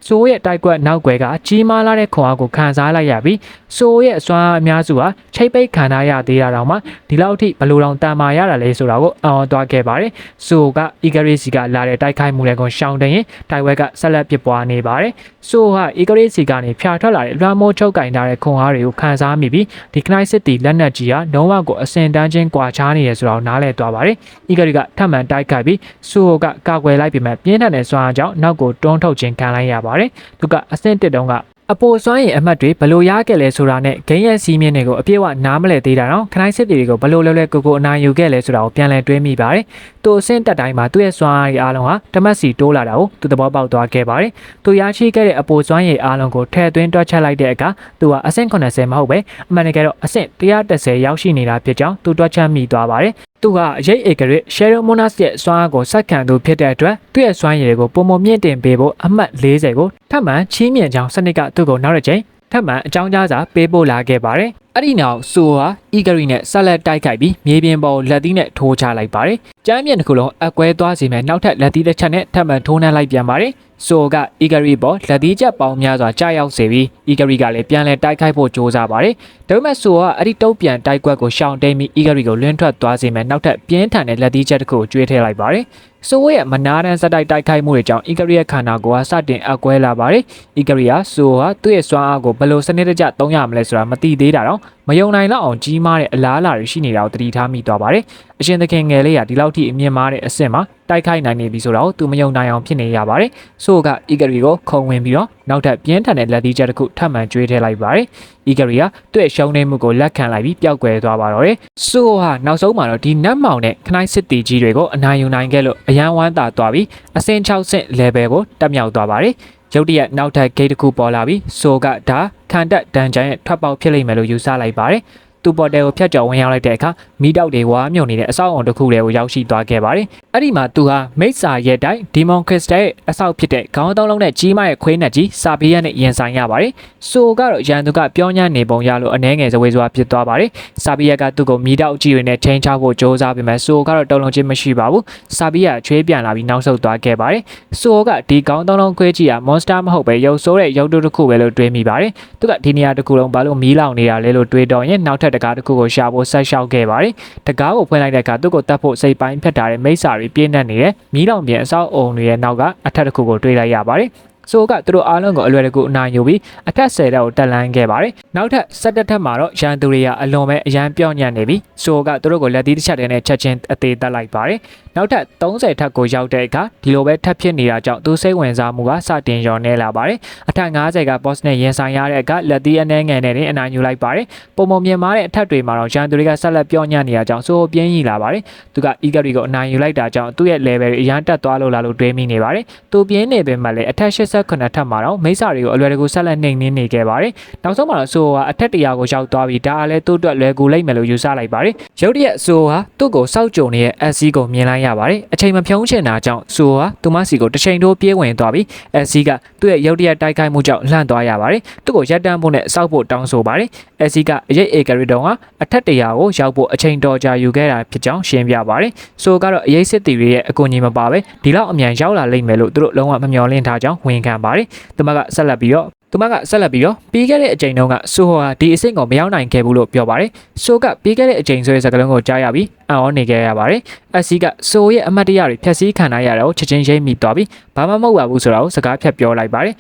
ဆိုရဲ့တိုက်ကွက်နောက်ွယ်ကကြီးမားလာတဲ့ခွန်အားကိုခံစားလိုက်ရပြီးဆိုရဲ့အစွမ်းအများစုဟာချိတ်ပိတ်ခံထားရသေးတာတောင်မှဒီလောက်အထိဘယ်လိုတောင်တန်မာရတာလဲဆိုတာကိုအော်သွားခဲ့ပါတယ်ဆိုက Ikari စီကလာတဲ့တိုက်ခိုက်မှုတွေကိုရှောင်တင်ရင်တိုက်ဝက်ကဆက်လက်ဖြစ်ပွားနေပါတယ်ဆိုဟာ Ikari စီကနေဖြာထွက်လာတဲ့လွှမ်းမိုးချုပ်ကင်ထားတဲ့ခွန်အားတွေကိုခံစားမိပြီးဒီကနိုက်စစ်တီလက်နက်ကြီးဟာလုံးဝကိုအစင်တန်းချင်းကွာခြားနေရဆိုတာကိုနားလည်သွားပါတယ် Ikari ကထပ်မံတိုက်ခိုက်ပြီးဆိုကကာကွယ်လိုက်ပေမဲ့ပြင်းထန်တဲ့စွမ်းအားကြောင့်နောက်ကိုတွန်းထုတ်ခြင်းခံလိုက်ရပါတယ်သူကအဆင့်1တုန်းကအပေါ်စွမ်းရည်အမှတ်တွေဘယ်လိုရခဲ့လဲဆိုတာနဲ့ဂိမ်းရဲ့စီးမြင့်တွေကိုအပြည့်အဝနားမလည်သေးတာတော့ခနိုက်စစ်တွေကိုဘယ်လိုလဲကိုအနိုင်ယူခဲ့လဲဆိုတာကိုပြန်လည်တွေးမိပါတယ်။သူအဆင့်တက်တိုင်းမှာသူ့ရဲ့စွမ်းရည်အားလုံးဟာတမက်စီတိုးလာတာကိုသူသဘောပေါက်သွားခဲ့ပါတယ်။သူရရှိခဲ့တဲ့အပေါ်စွမ်းရည်အားလုံးကိုထည့်သွင်းတွက်ချက်လိုက်တဲ့အခါသူဟာအဆင့်80မဟုတ်ပဲအမှန်တကယ်တော့အဆင့်130ရောက်ရှိနေတာဖြစ်ကြောင်းသူတွက်ချက်မိသွားပါတယ်။သူကအရေးဧကရစ် Shadow Monas ရဲ့စွမ်းအားကိုစက္ကန့်သူဖြစ်တဲ့အတွက်သူ့ရဲ့စွမ်းရည်တွေကိုပုံမမြင့်တင်ပေးဖို့အမှတ်40ကိုထပ်မံချီးမြှင့်ကြောင်းစနစ်ကသူ့ကိုနောက်တစ်ချိန်ထပ်မံအကြောင်းကြားစာပေးပို့လာခဲ့ပါတယ်။အဲ့ဒီနောက်ဆိုဟာ Ikari နဲ့ဆက်လက်တိုက်ခိုက်ပြီးမြေပြင်ပေါ်လက်သီးနဲ့ထိုးချလိုက်ပါတယ်။ကျမ်းပြင်တစ်ခုလုံးအကွဲသွားစေမဲ့နောက်ထပ်လက်သီးတစ်ချက်နဲ့ထပ်မံထိုးနှက်လိုက်ပြန်ပါတယ်။ဆိုက Ikari ပေါ်လက်သီးချက်ပေါင်းများစွာကြာရောက်စေပြီး Ikari ကလည်းပြန်လည်တိုက်ခိုက်ဖို့ကြိုးစားပါတယ်။ဒါပေမဲ့ဆိုကအဲ့ဒီတုတ်ပြန်တိုက်ကွက်ကိုရှောင်တိန်ပြီး Ikari ကိုလွှင့်ထွက်သွားစေမဲ့နောက်ထပ်ပြင်းထန်တဲ့လက်သီးချက်တစ်ခုကိုကျွေးထည့်လိုက်ပါတယ်။ဆိုရဲ့မနာတန်းစတိုက်တိုက်ခိုက်မှုတွေကြောင့် Ikari ရဲ့ခန္ဓာကိုယ်ဟာစတင်အကွဲလာပါတယ်။ Ikari ဟာဆိုဟာသူ့ရဲ့စွမ်းအားကိုဘယ်လိုစနစ်တကျသုံးရမလဲဆိုတာမသိသေးတာတော့မယုံနိုင်လောက်အောင်ကြီးမားတဲ့အလားအလာတွေရှိနေတာကိုသတိထားမိသွားပါတယ်။အရှင်သခင်ငယ်လေးကဒီလောက်ထိအမြင့်မားတဲ့အဆင့်မှာတိုက်ခိုက်နိုင်နေပြီဆိုတော့သူမယုံနိုင်အောင်ဖြစ်နေရပါတယ်။ဆိုက Ikari ကိုခုံဝင်ပြီးတော့နောက်ထပ်ပြင်းထန်တဲ့လက်သီးချက်တစ်ခုထပ်မံကျွေးထည့်လိုက်ပါတယ်။ Ikari ကသူ့ရဲ့ရှုံးနိမ့်မှုကိုလက်ခံလိုက်ပြီးပျောက်ကွယ်သွားပါတော့တယ်။ဆိုဟာနောက်ဆုံးမှာတော့ဒီနတ်မောင်နဲ့ခနိုက်စစ်တီကြီးတွေကိုအနိုင်ယူနိုင်ခဲ့လို့အရန်ဝမ်းသာသွားပြီးအဆင့်6ဆင့် level ကိုတက်မြောက်သွားပါတယ်။ရုတ်တရက်နောက်ထပ် gate တစ်ခုပေါ်လာပြီးဆိုကဒါခံတက်ဒန်ဂျန်ရဲ့ထွက်ပေါက်ဖြစ်လိမ့်မယ်လို့ယူဆလိုက်ပါတယ်။သူပေါ်တယ်ကိုဖျက်ကျော်ဝင်ရောက်လိုက်တဲ့အခါမိတောက်တွေဝါမြုံနေတဲ့အဆောက်အုံတစ်ခုတွေကိုရောက်ရှိသွားခဲ့ပါတယ်။အဲ့ဒီမှာသူဟာမိတ်စာရဲ့တိုင် Demon Crystal ရဲ့အဆောက်ဖြစ်တဲ့ခေါင်းသုံးလုံးနဲ့ကြီးမားရဲ့ခွေးနက်ကြီးစာပေရနဲ့ရင်ဆိုင်ရပါတယ်။ဆိုကတော့ရန်သူကပြောညံ့နေပုံရလို့အနှဲငယ်ဇဝေဇဝါဖြစ်သွားပါတယ်။စာပေရကသူ့ကိုမိတောက်ကြီးတွေနဲ့ချိန်ချဖို့ကြိုးစားပေမဲ့ဆိုကတော့တုံလုံးချင်းမရှိပါဘူး။စာပေရချွေးပြန်လာပြီးနောက်ဆုတ်သွားခဲ့ပါတယ်။ဆိုကဒီခေါင်းသုံးလုံးခွေးကြီးက monster မဟုတ်ပဲရုပ်ဆိုးတဲ့ရုပ်တုတစ်ခုပဲလို့တွေးမိပါတယ်။သူကဒီနေရာတစ်ခုလုံးဘာလို့မီးလောင်နေတာလဲလို့တွေးတော့ရင်နောက်ထပ်တကားတစ်ခုကိုရှာဖို့ဆက်လျှောက်ခဲ့ပါတယ်။တကားကိုဖွင့်လိုက်တဲ့အခါသူ့ကိုတတ်ဖို့စိတ်ပိုင်းဖြတ်ထားတဲ့မိစ္ဆာတွေပြင်းနေတယ်။မီးလောင်ပြင်အဆောက်အုံတွေရဲ့နောက်ကအထက်တစ်ခုကိုတွေးလိုက်ရပါတယ်။ ဆိုကသူတို့အားလုံးကိုအလွယ်တကူအနိုင်ယူပြီးအထက်10တက်ကိုတက်လှမ်းခဲ့ပါတယ်နောက်ထပ်17ထက်မှာတော့ရန်သူတွေကအလွန်ပဲအရန်ပြော့ညံ့နေပြီးဆိုကသူတို့ကိုလက်သီးတစ်ချက်တည်းနဲ့ချက်ချင်းအသေးတက်လိုက်ပါတယ်နောက်ထပ်30ထက်ကိုရောက်တဲ့အခါဒီလိုပဲထပ်ဖြစ်နေတာကြောင့်သူစိတ်ဝင်စားမှုကစတင်လျော့နေလာပါတယ်အထက်50က boss နဲ့ရင်ဆိုင်ရတဲ့အခါလက်သီးအနှဲငယ်နဲ့အနိုင်ယူလိုက်ပါတယ်ပုံပုံမြင်မာတဲ့အထက်တွေမှာတော့ရန်သူတွေကဆက်လက်ပြော့ညံ့နေတာကြောင့်ဆိုပြင်းရီလာပါတယ်သူက eager တွေကိုအနိုင်ယူလိုက်တာကြောင့်သူ့ရဲ့ level တွေအရန်တက်သွားလို့လာလို့တွေးမိနေပါတယ်သူပြင်းနေပေမဲ့လည်းအထက်89ထက်မှာတော့မိစ္ဆာတွေကိုအလွယ်တကူဆက်လက်နှိမ်နင်းနေခဲ့ပါတယ်နောက်ဆုံးမှာတော့ဆိုကအထက်100ကိုရောက်သွားပြီးဒါအားလည်းသူ့အတွက်လွယ်ကူလိမ့်မယ်လို့ယူဆလိုက်ပါတယ်ရုတ်တရက်ဆိုဟာသူ့ကိုစောက်ကြုံနေတဲ့ SC ကိုမြင်လိုက်ရပါတယ်အချိန်မဖြုံးချင်တာကြောင့်ဆိုဟာသူမစီကိုတစ်ချိန်တိုးပြေးဝင်သွားပြီး SC ကသူ့ရဲ့ရုတ်တရက်တိုက်ခိုက်မှုကြောင့်လှန့်သွားရပါတယ်သူ့ကိုရပ်တန့်ဖို့နဲ့စောက်ဖို့တောင်းဆိုပါတယ် SC ကအရေးအေဂရီတုံကအထက်100ကိုရောက်ဖို့အချိန်တော်ကြာယူခဲ့တာဖြစ်ကြောင်းရှင်းပြပါတယ်ဆိုကတော့အရေးစစ်တီတွေရဲ့အကူအညီမပါပဲဒီလောက်အမြန်ရောက်လာလိမ့်မယ်လို့သူတို့လုံးဝမမျှော်လင့်ထားကြောင်းဝန်ခံပါတယ်သူမကဆက်လက်ပြီးတော့ပြီးခဲ့တဲ့အချိန်တုန်းကဆိုဟိုဟာဒီအဆင့်ကိုမရောက်နိုင်ခဲ့ဘူးလို့ပြောပါတယ်ဆိုကပြီးခဲ့တဲ့အချိန်ဆိုတဲ့စကားလုံးကိုကြားရပြီးအံ့ဩနေခဲ့ရပါတယ်အစီကဆိုရဲ့အမတ်တရတွေဖျက်ဆီးခံရတာကိုချက်ချင်းရိပ်မိသွားပြီးဘာမှမဟုတ်ပါဘူးဆိုတာကိုစကားဖြတ်ပြောလိုက်ပါတယ်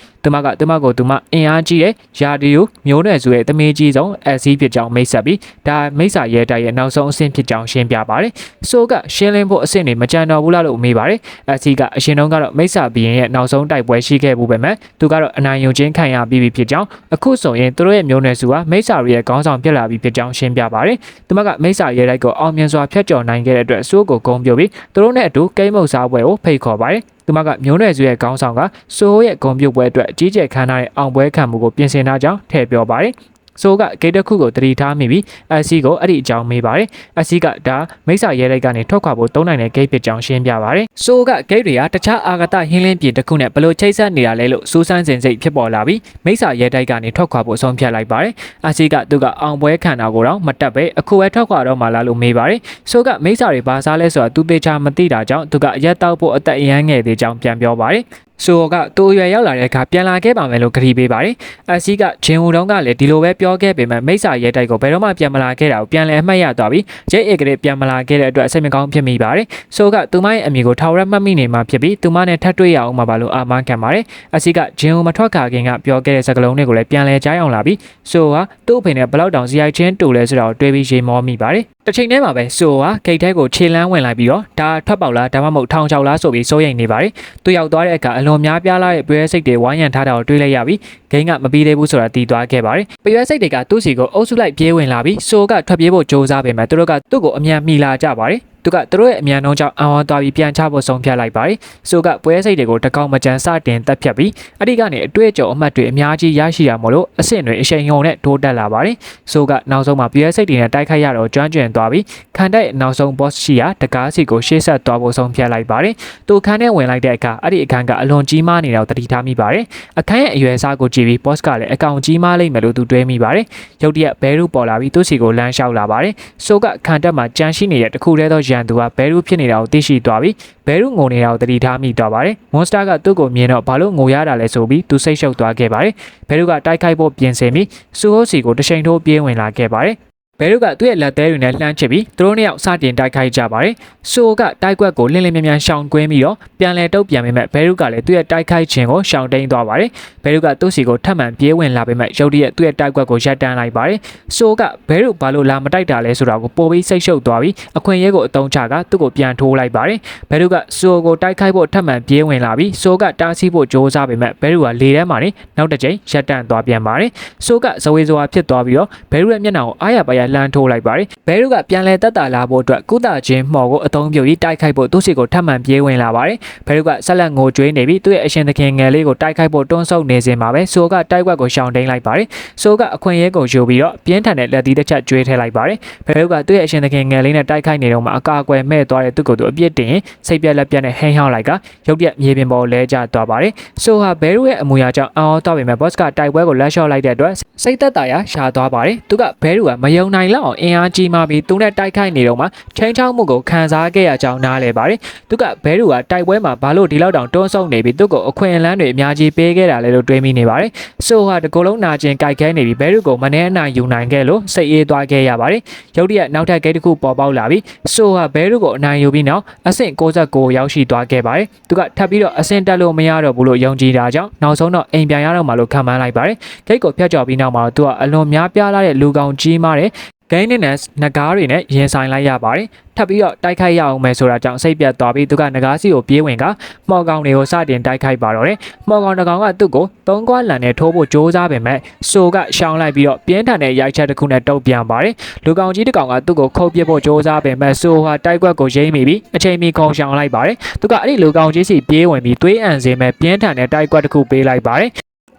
သူမအင်အားကြီးတဲ့ယာဒီယိုမျိုးနွယ်စုရဲ့တမေးကြီးဆုံးအစီဖြစ်ကြောင်းမိတ်ဆက်ပြီးဒါမိစ္ဆာရဲတိုက်ရဲ့နောက်ဆုံးအဆင့်ဖြစ်ကြောင်းရှင်းပြပါတယ်ဆိုကရှင်းလင်းဖို့အဆင့်တွေမကြံတော့ဘူးလားလို့မေးပါတယ်အစီကအရှင်တုန်းကတော့မိစ္ဆာဘီရင်ရဲ့နောက်ဆုံးတိုက်ပွဲရှိခဲ့ဘူးပဲမဲ့သူကတော့အနိုင်ယူခြင်းခံရပြီးဖြစ်ကြောင်းအခုဆိုရင်သူတို့ရဲ့မျိုးနွယ်စုဟာမိစ္ဆာရဲ့ခေါင်းဆောင်ဖြစ်လာပြီးဖြစ်ကြောင်းရှင်းပြပါတယ်သူမကမိစ္ဆာရဲတိုက်ကိုအောင်မြင်စွာဖျက်ကျော်နိုင်ခဲ့တဲ့အတွက်စိုးကိုဂုဏ်ပြုပြီးသူတို့နဲ့အတူကိမ်းမုတ်စားပွဲကိုဖိတ်ခေါ်ပါတယ်သူမကမျိုးနွယ်စုရဲ့ခေါင်းဆောင်ကစိုးရဲ့ဂုဏ်ပြုပွဲအတွက်အကြီးကျယ်ခမ်းနားတဲ့အောင်ပွဲခံမှုကိုပြင်ဆင်ထားကြောင်းထည့်ပြောပါတယ်ဆိုကဂိတ်တစ်ခုကိုတတိထားမိပြီးအစီကိုအဲ့ဒီအကြောင်းမေးပါတယ်အစီကဒါမိစ္ဆာရဲတိုက်ကနေထွက်ခွာဖို့သုံးနိုင်တဲ့ဂိတ်ဖြစ်ကြောင်းရှင်းပြပါတယ်ဆိုကဂိတ်တွေကတခြားအာဂတဟင်းလင်းပြည်တစ်ခုနဲ့ဘလို့ချိတ်ဆက်နေတာလဲလို့စူးစမ်းစင်စိတ်ဖြစ်ပေါ်လာပြီးမိစ္ဆာရဲတိုက်ကနေထွက်ခွာဖို့ဆုံးဖြတ်လိုက်ပါတယ်အစီကသူကအောင်ပွဲခံတာကိုတော့မတက်ပဲအခုပဲထွက်ခွာတော့မှလာလို့မေးပါတယ်ဆိုကမိစ္ဆာတွေဘာစားလဲဆိုတာသူသေချာမသိတာကြောင့်သူကရက်တောက်ဖို့အသက်အရန်ငယ်သေးကြောင်းပြန်ပြောပါတယ်ဆိုကတူရွယ်ရောက်လာတဲ့အခါပြန်လာခဲ့ပါမယ်လို့ကတိပေးပါတယ်။အစီကဂျင်ဟူတုံးကလည်းဒီလိုပဲပြောခဲ့ပေမဲ့မိစ္ဆာရဲတိုက်ကိုဘယ်တော့မှပြန်မလာခဲ့တာကိုပြန်လည်အမှတ်ရသွားပြီးဂျိတ်အေကလေးပြန်မလာခဲ့တဲ့အတွက်စိတ်မကောင်းဖြစ်မိပါတယ်။ဆိုကသူမရဲ့အမိကိုထောက်ရက်မှတ်မိနေမှဖြစ်ပြီးသူမနဲ့ထပ်တွေ့ရအောင်မှာပါလို့အာမခံပါတယ်။အစီကဂျင်ဟူမထွက်ခါခင်ကပြောခဲ့တဲ့စကားလုံးတွေကိုလည်းပြန်လည်ကြားအောင်လာပြီးဆိုကသူ့အဖေနဲ့ဘလောက်တောင်ဇီရိုက်ချင်းတူလဲဆိုတာကိုတွေးပြီးရေမောမိပါတယ်။တစ်ချိန်တည်းမှာပဲဆိုကဂိတ်ထဲကိုခြေလန်းဝင်လိုက်ပြီးတော့ဒါထွက်ပေါက်လားဒါမှမဟုတ်ထောင်ချောက်လားဆိုပြီးစိုးရိမ်နေပါတယ်။သူရောက်သွားတဲ့အခါအလွန်များပြားလာတဲ့ပရွဲစိတ်တွေဝိုင်းရံထားတာကိုတွေးလိုက်ရပြီးဂိမ်းကမပြီးသေးဘူးဆိုတာသိသွားခဲ့ပါတယ်။ပရွဲစိတ်တွေကသူ့စီကိုအုပ်စုလိုက်ပြေးဝင်လာပြီးဆိုကထွက်ပြေးဖို့ကြိုးစားပေမဲ့သူတို့ကသူ့ကိုအမြန်မိလာကြပါတယ်။သူကသူတို့ရဲ့အမြန်နှုန်းကြောင့်အံ့ဩသွားပြီးပြန်ချဖို့ဆုံးဖြတ်လိုက်ပါတယ်။ဆိုကပွဲစိတ်တွေကိုတကောင်မကြမ်းစတင်တက်ဖြတ်ပြီးအဲ့ဒီကနေအတွေ့အကြုံအမှတ်တွေအများကြီးရရှိရမို့လို့အဆင့်တွေအရှိန်ဟုန်နဲ့ထိုးတက်လာပါတယ်။ဆိုကနောက်ဆုံးမှာပွဲစိတ်တွေနဲ့တိုက်ခိုက်ရတော့ကျွမ်းကျင်သွားပြီးခံတဲ့နောက်ဆုံး boss ရှိရာတကားစီကိုရှေ့ဆက်သွားဖို့ဆုံးဖြတ်လိုက်ပါတယ်။သူခန်းထဲဝင်လိုက်တဲ့အခါအဲ့ဒီအခန်းကအလွန်ကြီးမားနေတာကိုသတိထားမိပါတယ်။အခန်းရဲ့အရွယ်အစားကိုကြည့်ပြီး boss ကလည်းအကောင်ကြီးမားလိမ့်မယ်လို့သူတွေးမိပါတယ်။ရုတ်တရက်ဘဲရူပေါ်လာပြီးသူ့စီကိုလမ်းလျှောက်လာပါတယ်။ဆိုကခံတက်မှာကြမ်းရှိနေတဲ့တခုတည်းသောရန်သူကဘဲရူဖြစ်နေတာကိုသိရှိသွားပြီးဘဲရူငိုနေတာကိုသတိထားမိသွားပါတယ်။မွန်စတာကသူ့ကိုမြင်တော့ဘာလို့ငိုရတာလဲဆိုပြီးသူစိတ်ရှုပ်သွားခဲ့ပါတယ်။ဘဲရူကတိုက်ခိုက်ဖို့ပြင်ဆင်ပြီးစူဟိုစီကိုတချိန်ထိုးပြေးဝင်လာခဲ့ပါတယ်။ဘဲရုကသူ့ရဲ့လက်သေးတွေနဲ့လှမ်းချစ်ပြီးသူတို့နှစ်ယောက်စတင်တိုက်ခိုက်ကြပါတယ်။ဆိုကတိုက်ကွက်ကိုလင်းလင်းမြန်မြန်ရှောင်ကွင်းပြီးတော့ပြန်လဲတုတ်ပြန်ပေမဲ့ဘဲရုကလည်းသူ့ရဲ့တိုက်ခိုက်ခြင်းကိုရှောင်တိန်သွားပါတယ်။ဘဲရုကသူ့စီကိုထပ်မံပြေးဝင်လာပေမဲ့ရုတ်တရက်သူ့ရဲ့တိုက်ကွက်ကိုရပ်တန်းလိုက်ပါတယ်။ဆိုကဘဲရုဘာလို့လာမတိုက်တာလဲဆိုတာကိုပိုပြီးစိတ်ရှုပ်သွားပြီးအခွင့်အရေးကိုအသုံးချကသူ့ကိုပြန်ထိုးလိုက်ပါတယ်။ဘဲရုကဆိုကိုတိုက်ခိုက်ဖို့ထပ်မံပြေးဝင်လာပြီးဆိုကတားဆီးဖို့ကြိုးစားပေမဲ့ဘဲရုကလေထဲမှာနေနောက်တစ်ကြိမ်ရပ်တန်းသွားပြန်ပါတယ်။ဆိုကဇဝေဇဝါဖြစ်သွားပြီးတော့ဘဲရုရဲ့မျက်နှာကိုအားရပါရလှမ်းထိုးလိုက်ပါတယ်ဘဲရုကပြန်လဲတက်တာလာဖို့အတွက်ကုသခြင်းမှော်ကိုအသုံးပြုပြီးတိုက်ခိုက်ဖို့သူ့စီကိုထပ်မံပြေးဝင်လာပါတယ်ဘဲရုကဆက်လက်ငိုကြွေးနေပြီးသူ့ရဲ့အရှင်သခင်ငယ်လေးကိုတိုက်ခိုက်ဖို့တွန်းဆုတ်နေစဉ်မှာပဲဆိုကတိုက်ကွက်ကိုရှောင်တိန်လိုက်ပါတယ်ဆိုကအခွင့်အရေးကိုယူပြီးတော့ပြင်းထန်တဲ့လက်သီးတစ်ချက်ကျွေးထည့်လိုက်ပါတယ်ဘဲရုကသူ့ရဲ့အရှင်သခင်ငယ်လေးနဲ့တိုက်ခိုက်နေတော့မှအကာအကွယ်မဲ့သွားတဲ့သူ့ကိုသူအပြစ်တင်စိတ်ပြက်လက်ပြက်နဲ့ဟင်းဟောင်းလိုက်ကရုတ်တရက်မြေပြင်ပေါ်လဲကျသွားပါတယ်ဆိုဟာဘဲရုရဲ့အမူအရာကြောင့်အော်တော့ပေမဲ့ဘော့စ်ကတိုက်ပွဲကိုလက်လျှော့လိုက်တဲ့အတွက်စိတ်သက်သာရာရှာသွားပါတယ်သူကဘဲရုကမယုံ နိုင်လောက်အောင်အင်အားကြီးမှပြီးသူနဲ့တိုက်ခိုက်နေတော့မှချင်းချောင်းမှုကိုခံစားခဲ့ရကြောင်းနားလဲပါတယ်သူကဘဲလူကတိုက်ပွဲမှာဘာလို့ဒီလောက်တောင်တွန်းဆုတ်နေပြီးသူ့ကိုအခွင့်အလမ်းတွေအများကြီးပေးခဲ့တာလဲလို့တွေးမိနေပါတယ်ဆိုဟာတကူလုံးနာကျင်ကြိုက်ခဲနေပြီးဘဲလူကိုမနှဲအနိုင်ယူနိုင်ခဲ့လို့စိတ်အေးသွားခဲ့ရပါတယ်ရုတ်တရက်နောက်ထပ်ဂိတ်တစ်ခုပေါ်ပေါက်လာပြီးဆိုဟာဘဲလူကိုအနိုင်ယူပြီးနောက်အဆင့်69ရောက်ရှိသွားခဲ့ပါတယ်သူကထပ်ပြီးတော့အဆင့်တက်လို့မရတော့ဘူးလို့ယုံကြည်တာကြောင့်နောက်ဆုံးတော့အိမ်ပြန်ရတော့မှလို့ခံမှန်းလိုက်ပါတယ်ဂိတ်ကိုဖျက်ကျော်ပြီးနောက်မှာတော့သူကအလွန်များပြားလာတဲ့လူကောင်ကြီးမားတဲ့ဂိမ်းနဲ့နဂါးတွေနဲ့ရင်ဆိုင်လိုက်ရပါတယ်ထပ်ပြီးတော့တိုက်ခိုက်ရအောင်မယ်ဆိုတာကြောင့်စိတ်ပြတ်သွားပြီးသူကနဂါးစီကိုပြေးဝင်ကမော်ကောင်တွေကိုစတင်တိုက်ခိုက်ပါတော့တယ်မော်ကောင်တကောင်ကသူ့ကိုသုံးခွာလန်နဲ့ထိုးဖို့ကြိုးစားပေမဲ့ဆိုကရှောင်းလိုက်ပြီးတော့ပြင်းထန်တဲ့ရိုက်ချက်တစ်ခုနဲ့တုတ်ပြန်ပါတယ်လူကောင်ကြီးတစ်ကောင်ကသူ့ကိုခုတ်ပစ်ဖို့ကြိုးစားပေမဲ့ဆိုဟာတိုက်ကွက်ကိုရိမ့်မိပြီးအချိန်မီခုံရှောင်လိုက်ပါတယ်သူကအဲ့ဒီလူကောင်ကြီးစီပြေးဝင်ပြီးသွေးအန်စေမဲ့ပြင်းထန်တဲ့တိုက်ကွက်တစ်ခုပေးလိုက်ပါတယ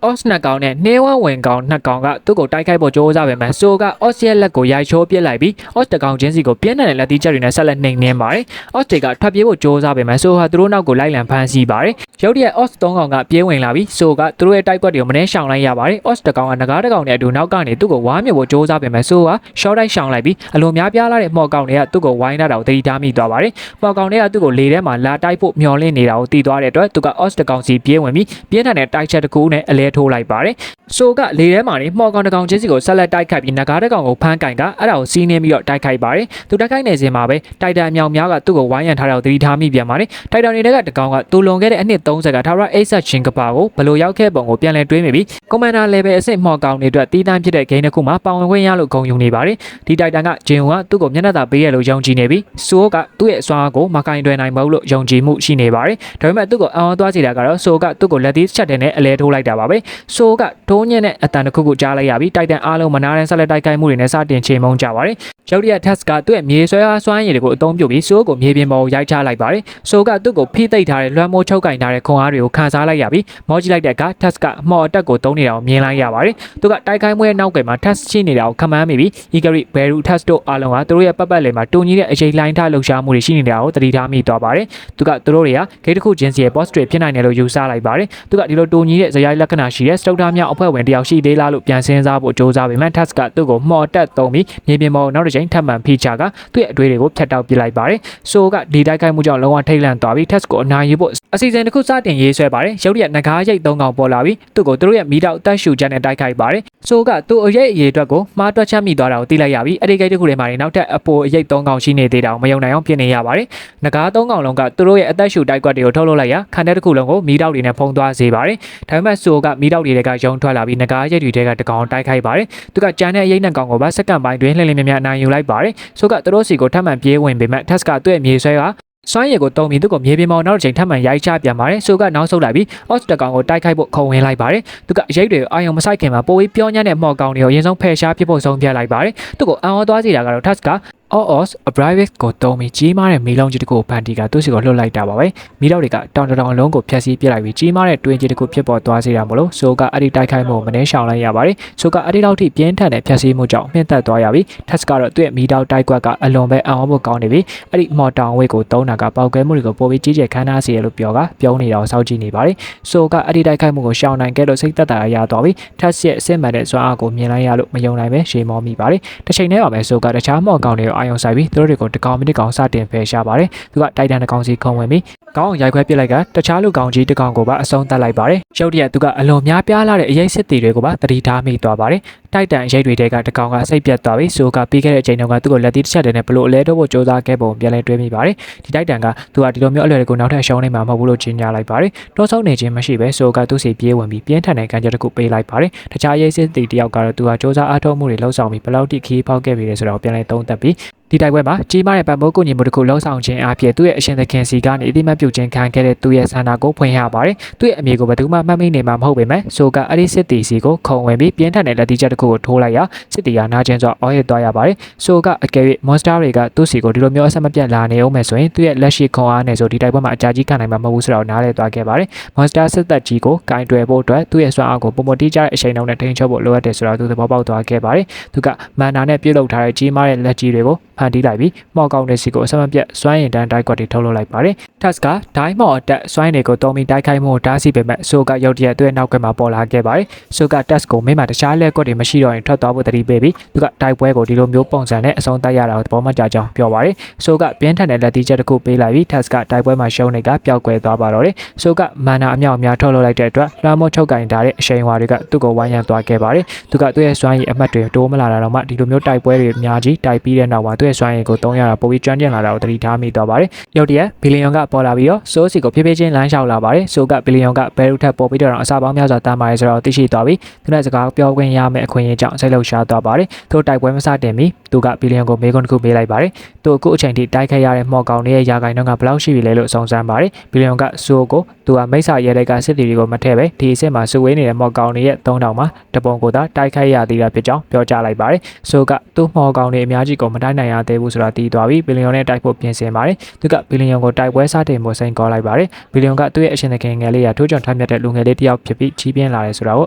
်အော့စ်နှစ်ကောင်နဲ့နှဲဝဝင်ကောင်နှစ်ကောင်ကသူ့ကိုတိုက်ခိုက်ဖို့ကြိုးစားပေမဲ့ဆိုကအော့စ်ရဲ့လက်ကိုရိုက်ချိုးပစ်လိုက်ပြီးအော့စ်တကောင်ချင်းစီကိုပြင်းထန်တဲ့လက်သီးချက်တွေနဲ့ဆက်လက်နှိမ်နင်းပါတယ်အော့စ်တွေကထွက်ပြေးဖို့ကြိုးစားပေမဲ့ဆိုဟာသူတို့နောက်ကိုလိုက်လံဖမ်းဆီးပါတယ်ရုတ်တရက်အော့စ်၃ကောင်ကပြေးဝင်လာပြီးဆိုကသူတို့ရဲ့တိုက်ကွက်တွေကိုမနှဲရှောင်လိုက်ရပါတယ်အော့စ်တကောင်ကနဂါးတကောင်နဲ့အတူနောက်ကနေသူ့ကိုဝါမြုပ်ဖို့ကြိုးစားပေမဲ့ဆိုဟာရှော့တိုက်ရှောင်လိုက်ပြီးအလွန်များပြားလာတဲ့မှော်ကောင်တွေကသူ့ကိုဝိုင်းတာကိုသတိထားမိသွားပါတယ်မှော်ကောင်တွေကသူ့ကိုလေထဲမှာလာတိုက်ဖို့မျောလင့်နေတာကိုသိသွားတဲ့အတွက်သူကအော့စ်တကောင်စီပြေးဝင်ပြီးပြင်းထန်တဲ့တိုက်ချက်တစ်ခုနဲ့အလဲထိုးလိုက်ပါတယ်ဆိုကလေထဲမှာနေမှော်ကောင်တကောင်ချင်းစီကိုဆက်လက်တိုက်ခိုက်ပြီးနဂါးတကောင်ကိုဖမ်းကင်ကအဲ့ဒါကိုစီးနှင်းပြီးတော့တိုက်ခိုက်ပါတယ်သူတိုက်ခိုက်နေစဉ်မှာပဲတိုက်တန်မြောင်များကသူ့ကိုဝိုင်းရံထားတာကိုသတိထားမိပြန်ပါတယ်တိုက်တန်တွေကတကောင်ကသူလွန်ခဲ့တဲ့အနှစ်30ကထာဝရအိတ်ဆက်ချင်းကပါကိုဘလို့ရောက်ခဲ့ပုံကိုပြန်လည်တွေးမိပြီးကွန်မန်ဒါ level အဆင့်မှော်ကောင်တွေအတွက်တီးတန်းဖြစ်တဲ့ဂိမ်းတစ်ခုမှာပါဝင်ခွင့်ရလို့ဂုဏ်ယူနေပါတယ်ဒီတိုက်တန်ကဂျင်ဝါသူ့ကိုမျက်နှာသာပေးရလို့ယုံကြည်နေပြီးဆိုကသူ့ရဲ့အစွမ်းအားကိုမကင်တွယ်နိုင်ဘူးလို့ယုံကြည်မှုရှိနေပါတယ်ဒါပေမဲ့သူ့ကိုအံ့ဩသွားစေတာကတော့ဆိုကသူ့ကိုလက်သီးချက်တဲ့အလဲထိုးလိုက်တာပါပဲဆိုကထိုးညံ့တဲ့အတန်တစ်ခုကြားလိုက်ရပြီးတိုက်တန်အားလုံးမနာတဲ့ဆက်လက်တိုက်ခိုက်မှုတွေနဲ့စတင်ချိန်မုံကြပါတယ်ရုတ်တရက် task ကသူ့ရဲ့မြေဆွဲအားစွမ်းရည်တွေကိုအသုံးပြုပြီးဆိုးကိုမြေပြင်ပေါ်ကိုရိုက်ချလိုက်ပါတယ်ဆိုကသူ့ကိုဖိသိပ်ထားတဲ့လွှမ်းမိုးချုပ်ကင်ထားတဲ့ခွန်အားတွေကိုခံစားလိုက်ရပြီးမောကြည့်လိုက်တဲ့အခါ task ကအမော်အတက်ကိုသုံးနေတာကိုမြင်လိုက်ရပါတယ်သူကတိုက်ခိုက်မှုရဲ့နောက်ကမှာ task ရှိနေတာကိုခန့်မှန်းမိပြီး Igari Beru task တို့အားလုံးကသူတို့ရဲ့ပတ်လည်မှာတူညီတဲ့အရေးလိုင်းထားလှုပ်ရှားမှုတွေရှိနေတာကိုသတိထားမိသွားပါတယ်သူကသူတို့တွေကဂိတ်တစ်ခုချင်းစီရဲ့ boss တွေဖြစ်နိုင်တယ်လို့ယူဆလိုက်ပါတယ်သူကဒီလိုတူညီတဲ့ဇယိုင်းလက္ခဏာရှိတဲ့စတုတ်သားမြောက်အဖွဲ့ဝင်တယောက်ရှိသေးလားလို့ပြန်စဉ်းစားဖို့ကြိုးစားပေမဲ့ task ကသူ့ကိုမှော်တက်သုံးပြီးမြေပြင်ပေါ်နောက်တစ်ချိန်ထပ်မံဖိချကသူ့ရဲ့အတွေ့တွေကိုဖျက်တောက်ပစ်လိုက်ပါတယ်ဆိုကဒီတိုက်ခိုက်မှုကြောင့်လုံးဝထိတ်လန့်သွားပြီး task ကိုအနိုင်ယူဖို့အစီအစဉ်တစ်ခုစတင်ရေးဆွဲပါတယ်ရုတ်တရက်နဂါးရိတ်၃ကောင်ပေါ်လာပြီးသူ့ကိုသူတို့ရဲ့မီးတောက်တက်ရှူချက်နဲ့တိုက်ခိုက်ပါတယ်ဆိုကသူ့အရေးအတွက်ကိုမှားတွက်ချက်မိသွားတာကိုသိလိုက်ရပြီးအဲ့ဒီဂိတ်တစ်ခုထဲမှာနောက်ထပ်အပေါ်အရိတ်၃ကောင်ရှိနေသေးတာကိုမယုံနိုင်အောင်ပြင်နေရပါတယ်နဂါး၃ကောင်လုံးကသူတို့ရဲ့အသက်ရှူတိုက်ကွက်တွေကိုထုတ်လုပ်လိုက်ရခန်းတဲ့တစ်ခုလုံးကိုမီးတောက်တွေနဲ့ဖုံးသွားစေပါတယ်ဒါပေမဲ့ဆိုကမီးတောက်တွေကရုံထွက်လာပြီးနဂါးရိတ်တွေကတကောင်တိုက်ခိုက်ပါတယ်သူကကြမ်းတဲ့အရိတ်နဲ့ကောင်ကိုပါစက္ကန့်ပိုင်းတွင်လှည့်လည်မြမြနိုင်ယူလိုက်ပါတယ်ဆိုကသူတို့စီကိုထပ်မံပြေးဝင်ပေမဲ့ task ကသူ့ရဲ့မြေဆွဲကစွမ်းရည်ကိုတုံးပြီးသူ့ကိုမြေပြင်ပေါ်နောက်တစ်ချိန်ထပ်မံရိုက်ချပြန်ပါတယ်ဆိုကနောက်ဆုတ်လိုက်ပြီး ox တကောင်ကိုတိုက်ခိုက်ဖို့ခုံဝင်လိုက်ပါတယ်သူကရိတ်တွေကိုအာယုံမဆိုင်ခင်မှာပိုပြီးပြောညံ့တဲ့မှော်ကောင်တွေကိုအရင်ဆုံးဖယ်ရှားပစ်ဖို့ဆုံးဖြတ်လိုက်ပါတယ်သူ့ကိုအံ့ဩသွားစေတာကတော့ task ကOS Abrivix ကိုတုံးပြီးကြီးမားတဲ့မီးလုံးကြီးတစ်ခုကိုဖန်တီးကသူ့စီကိုလှုပ်လိုက်တာပါပဲမီးတောက်တွေကတောင်တောင်လုံးကိုဖျက်ဆီးပစ်လိုက်ပြီးကြီးမားတဲ့တွင်းကြီးတစ်ခုဖြစ်ပေါ်သွားစေတာမလို့ဆိုကအဲ့ဒီတိုက်ခိုက်မှုကိုမနှဲရှောင်လိုက်ရပါတယ်ဆိုကအဲ့ဒီလောက်ထိပြင်းထန်တဲ့ဖျက်ဆီးမှုကြောင့်မြင့်တက်သွားရပြီး task ကတော့သူ့ရဲ့မီးတောက်တိုက်ကွက်ကအလွန်ပဲအံ့ဩဖို့ကောင်းနေပြီးအဲ့ဒီမော်တောင်ဝိတ်ကိုတုံးတာကပေါက်ကွဲမှုတွေကိုပိုပြီးကြီးကျယ်ခမ်းနားစေရလို့ပြောကပြုံးနေတာကိုစောင့်ကြည့်နေပါတယ်ဆိုကအဲ့ဒီတိုက်ခိုက်မှုကိုရှောင်နိုင်ခဲ့လို့စိတ်သက်သာရသွားပြီး task ရဲ့အစစ်မှန်တဲ့စွမ်းအားကိုမြင်လိုက်ရလို့မယုံနိုင်ပဲရှေမောမိပါတယ်တစ်ချိန်တည်းမှာပဲဆိုကတခြားမော်ကောင်တွေကိုအာယုံဆိုင်ပြီးသူတို့ကိုတကောင်မိနစ်ကောင်စတင်ဖယ်ရှားပါတယ်သူကတိုက်တန်တကောင်စီခုံဝင်ပြီးကောင်းရိုက်ခွဲပစ်လိုက်ကတခြားလူကောင်ကြီးတကောင်ကိုပါအဆုံးသတ်လိုက်ပါတယ်ရုတ်တရက်သူကအလွန်များပြားလာတဲ့အရေးစစ်တီတွေကိုပါတတိထားမိသွားပါတယ်တိုက်တန်ရိတ်တွေကတကောင်ကစိတ်ပြတ်သွားပြီးဆိုကပြီးခဲ့တဲ့အချိန်တုန်းကသူ့ကိုလက်သီးတစ်ချက်တည်းနဲ့ဘလို့အလဲတော့ဖို့ကြိုးစားခဲ့ပုံပြန်လဲတွေးမိပါတယ်ဒီတိုက်တန်ကသူကဒီလိုမျိုးအလွယ်တကူနောက်ထပ်ရှုံးနေမှာမဟုတ်ဘူးလို့ကြေညာလိုက်ပါတယ်တောဆုံးနေခြင်းမရှိပဲဆိုကသူ့စီပြေးဝင်ပြီးပြင်းထန်တဲ့ကန်ချက်တစ်ခုပေးလိုက်ပါတယ်တခြားရေးစစ်တီတယောက်ကတော့သူကစ조사အားထုတ်မှုတွေလှုပ်ဆောင်ပြီးဘလောက်တိခီးဖောက်ခဲ့ပြီလဲဆိုတော့ပြန်လဲသုံးသပ်ပြီးဒီတိုက်ပွဲမှာကြီးမားတဲ့ပံ့ပိုးကူညီမှုတစ်ခုလှုံ့ဆော်ခြင်းအပြင်သူ့ရဲ့အရှင်သခင်စီကနေအတိမတ်ပြုခြင်းခံခဲ့တဲ့သူ့ရဲ့ဆန္ဒကိုဖွင့်ရပါတယ်။သူ့ရဲ့အမေကိုဘယ်သူမှမှတ်မိနေမှာမဟုတ်ပေမဲ့ဆိုကအဲ့ဒီစစ်တီစီကိုခုံဝင်ပြီးပြင်းထန်တဲ့လက်တီချက်တစ်ခုကိုထိုးလိုက်ရစစ်တီကနာကျင်စွာအော်ရသွားရပါတယ်။ဆိုကအကယ်၍ monster တွေကသူ့စီကိုဒီလိုမျိုးအဆက်မပြတ်လာနေအောင်မယ်ဆိုရင်သူ့ရဲ့လက်ရှိခွန်အားနဲ့ဆိုဒီတိုက်ပွဲမှာအကြာကြီးခံနိုင်မှာမဟုတ်ဘူးဆိုတော့နားလည်သွားခဲ့ပါတယ်။ monster စစ်သက်ကြီးကိုကင်တွယ်ဖို့အတွက်သူ့ရဲ့စွမ်းအားကိုပုံမတိကျတဲ့အချိန်နှုန်းနဲ့ထိန်းချုပ်ဖို့လိုအပ်တယ်ဆိုတော့သူသဘောပေါက်သွားခဲ့ပါတယ်။သူကမန်နာနဲ့ပြုတ်လုထားတဲ့ကြီးမားတဲ့လက်ကြီးတွေကို ဖန်တီးလိုက်ပြီးမော်ကောင်တွေစီကိုအစမပြတ်စွမ်းရင်တန်းတိုက်ကွက်တွေထုတ်လုပ်လိုက်ပါတယ်။ Tusk ကဒိုင်းမော်အတက်စွမ်းရည်တွေကိုတုံးပြီးတိုက်ခိုက်မှုတားဆီးပေမဲ့ဆိုကရုတ်တရက်သူ့ရဲ့နောက်ကမှာပေါ်လာခဲ့ပါတယ်။ဆိုက Tusk ကိုမင်းမှာတခြားလက်ကွက်တွေမရှိတော့ရင်ထွက်သွားဖို့တတိပေးပြီးသူကတိုက်ပွဲကိုဒီလိုမျိုးပုံစံနဲ့အဆုံးသတ်ရတာကိုသဘောမကျကြောင်းပြောပါတယ်။ဆိုကပြင်းထန်တဲ့လက်တီးချက်တစ်ခုပေးလိုက်ပြီး Tusk ကတိုက်ပွဲမှာရှုံးနေကပျောက်ကွယ်သွားပါတော့တယ်။ဆိုကမန်နာအမြောက်အများထုတ်လုပ်လိုက်တဲ့အတွက်လွှမ်းမိုးချုပ်ကင်ထားတဲ့အရှိန်အဝါတွေကသူ့ကိုဝိုင်းရံသွားခဲ့ပါတယ်။သူကသူ့ရဲ့စွမ်းရည်အမှတ်တွေတိုးမလာတာတော့မှဒီလိုမျိုးတိုက်ပွဲတွေအများကြီးတိုက်ပြီးတဲ့နောက်မှာသူ့ရဲ့စွမ်းရည်ကိုသုံးရတာပိုပြီးကျွမ်းကျင်လာတာကိုသတိထားမိသွားပါတယ်။ရုတ်တရက်ဘီလီယံကပေါ်လာပြီးတော့ဆိုးစီကိုဖြည်းဖြည်းချင်းလမ်းလျှောက်လာပါတယ်။ဆိုကဘီလီယံကဘဲရုထက်ပေါ်ပြီးတော့အစာပေါင်းများစွာတန်ပါတယ်ဆိုတော့သိရှိသွားပြီးသူနဲ့စကားပြောခွင့်ရမယ့်အခွင့်အရေးကြောင့်စိတ်လှုပ်ရှားသွားပါတယ်။သူတိုက်ပွဲမစတင်မီသူကဘီလီယံကိုမေးခွန်းတစ်ခုပေးလိုက်ပါတယ်။သူအခုအချိန်ထိတိုက်ခိုက်ရတဲ့မော်ကောင်ရဲ့ယာကိုင်နှုန်းကဘယ်လောက်ရှိပြီလဲလို့စုံစမ်းပါတယ်။ဘီလီယံကဆိုကိုသူကမိတ်ဆာရဲတဲ့ကစစ်တီတွေကိုမထည့်ပဲဒီအစ်စ်မှာစုဝေးနေတဲ့မော်ကောင်ရဲ့3000မှာတပုံကိုသာတိုက်ခိုက်ရသေးတာဖြစ်ကြောင်းပြောကြားလိုက်ပါတယ်။ဆိုကသူ့မော်ကောင်တွေအများကြီးကိုမတိုက်နိုင်ရသေးဘူးဆိုတာသိသွားပြီးဘီလီယံနဲ့တိုက်ဖို့ပြင်ဆင်ပါတယ်။သူကဘီလီယံကိုတိုက်ပွဲစတင်ဖို့စိန်ခေါ်လိုက်ပါတယ်။ဘီလီယံကသူ့ရဲ့အရှင်သခင်ငယ်လေးရထိုးကြုံထမ်းမြတ်တဲ့လူငယ်လေးတစ်ယောက်ဖြစ်ပြီးကြီးပြင်းလာတယ်ဆိုတာကိ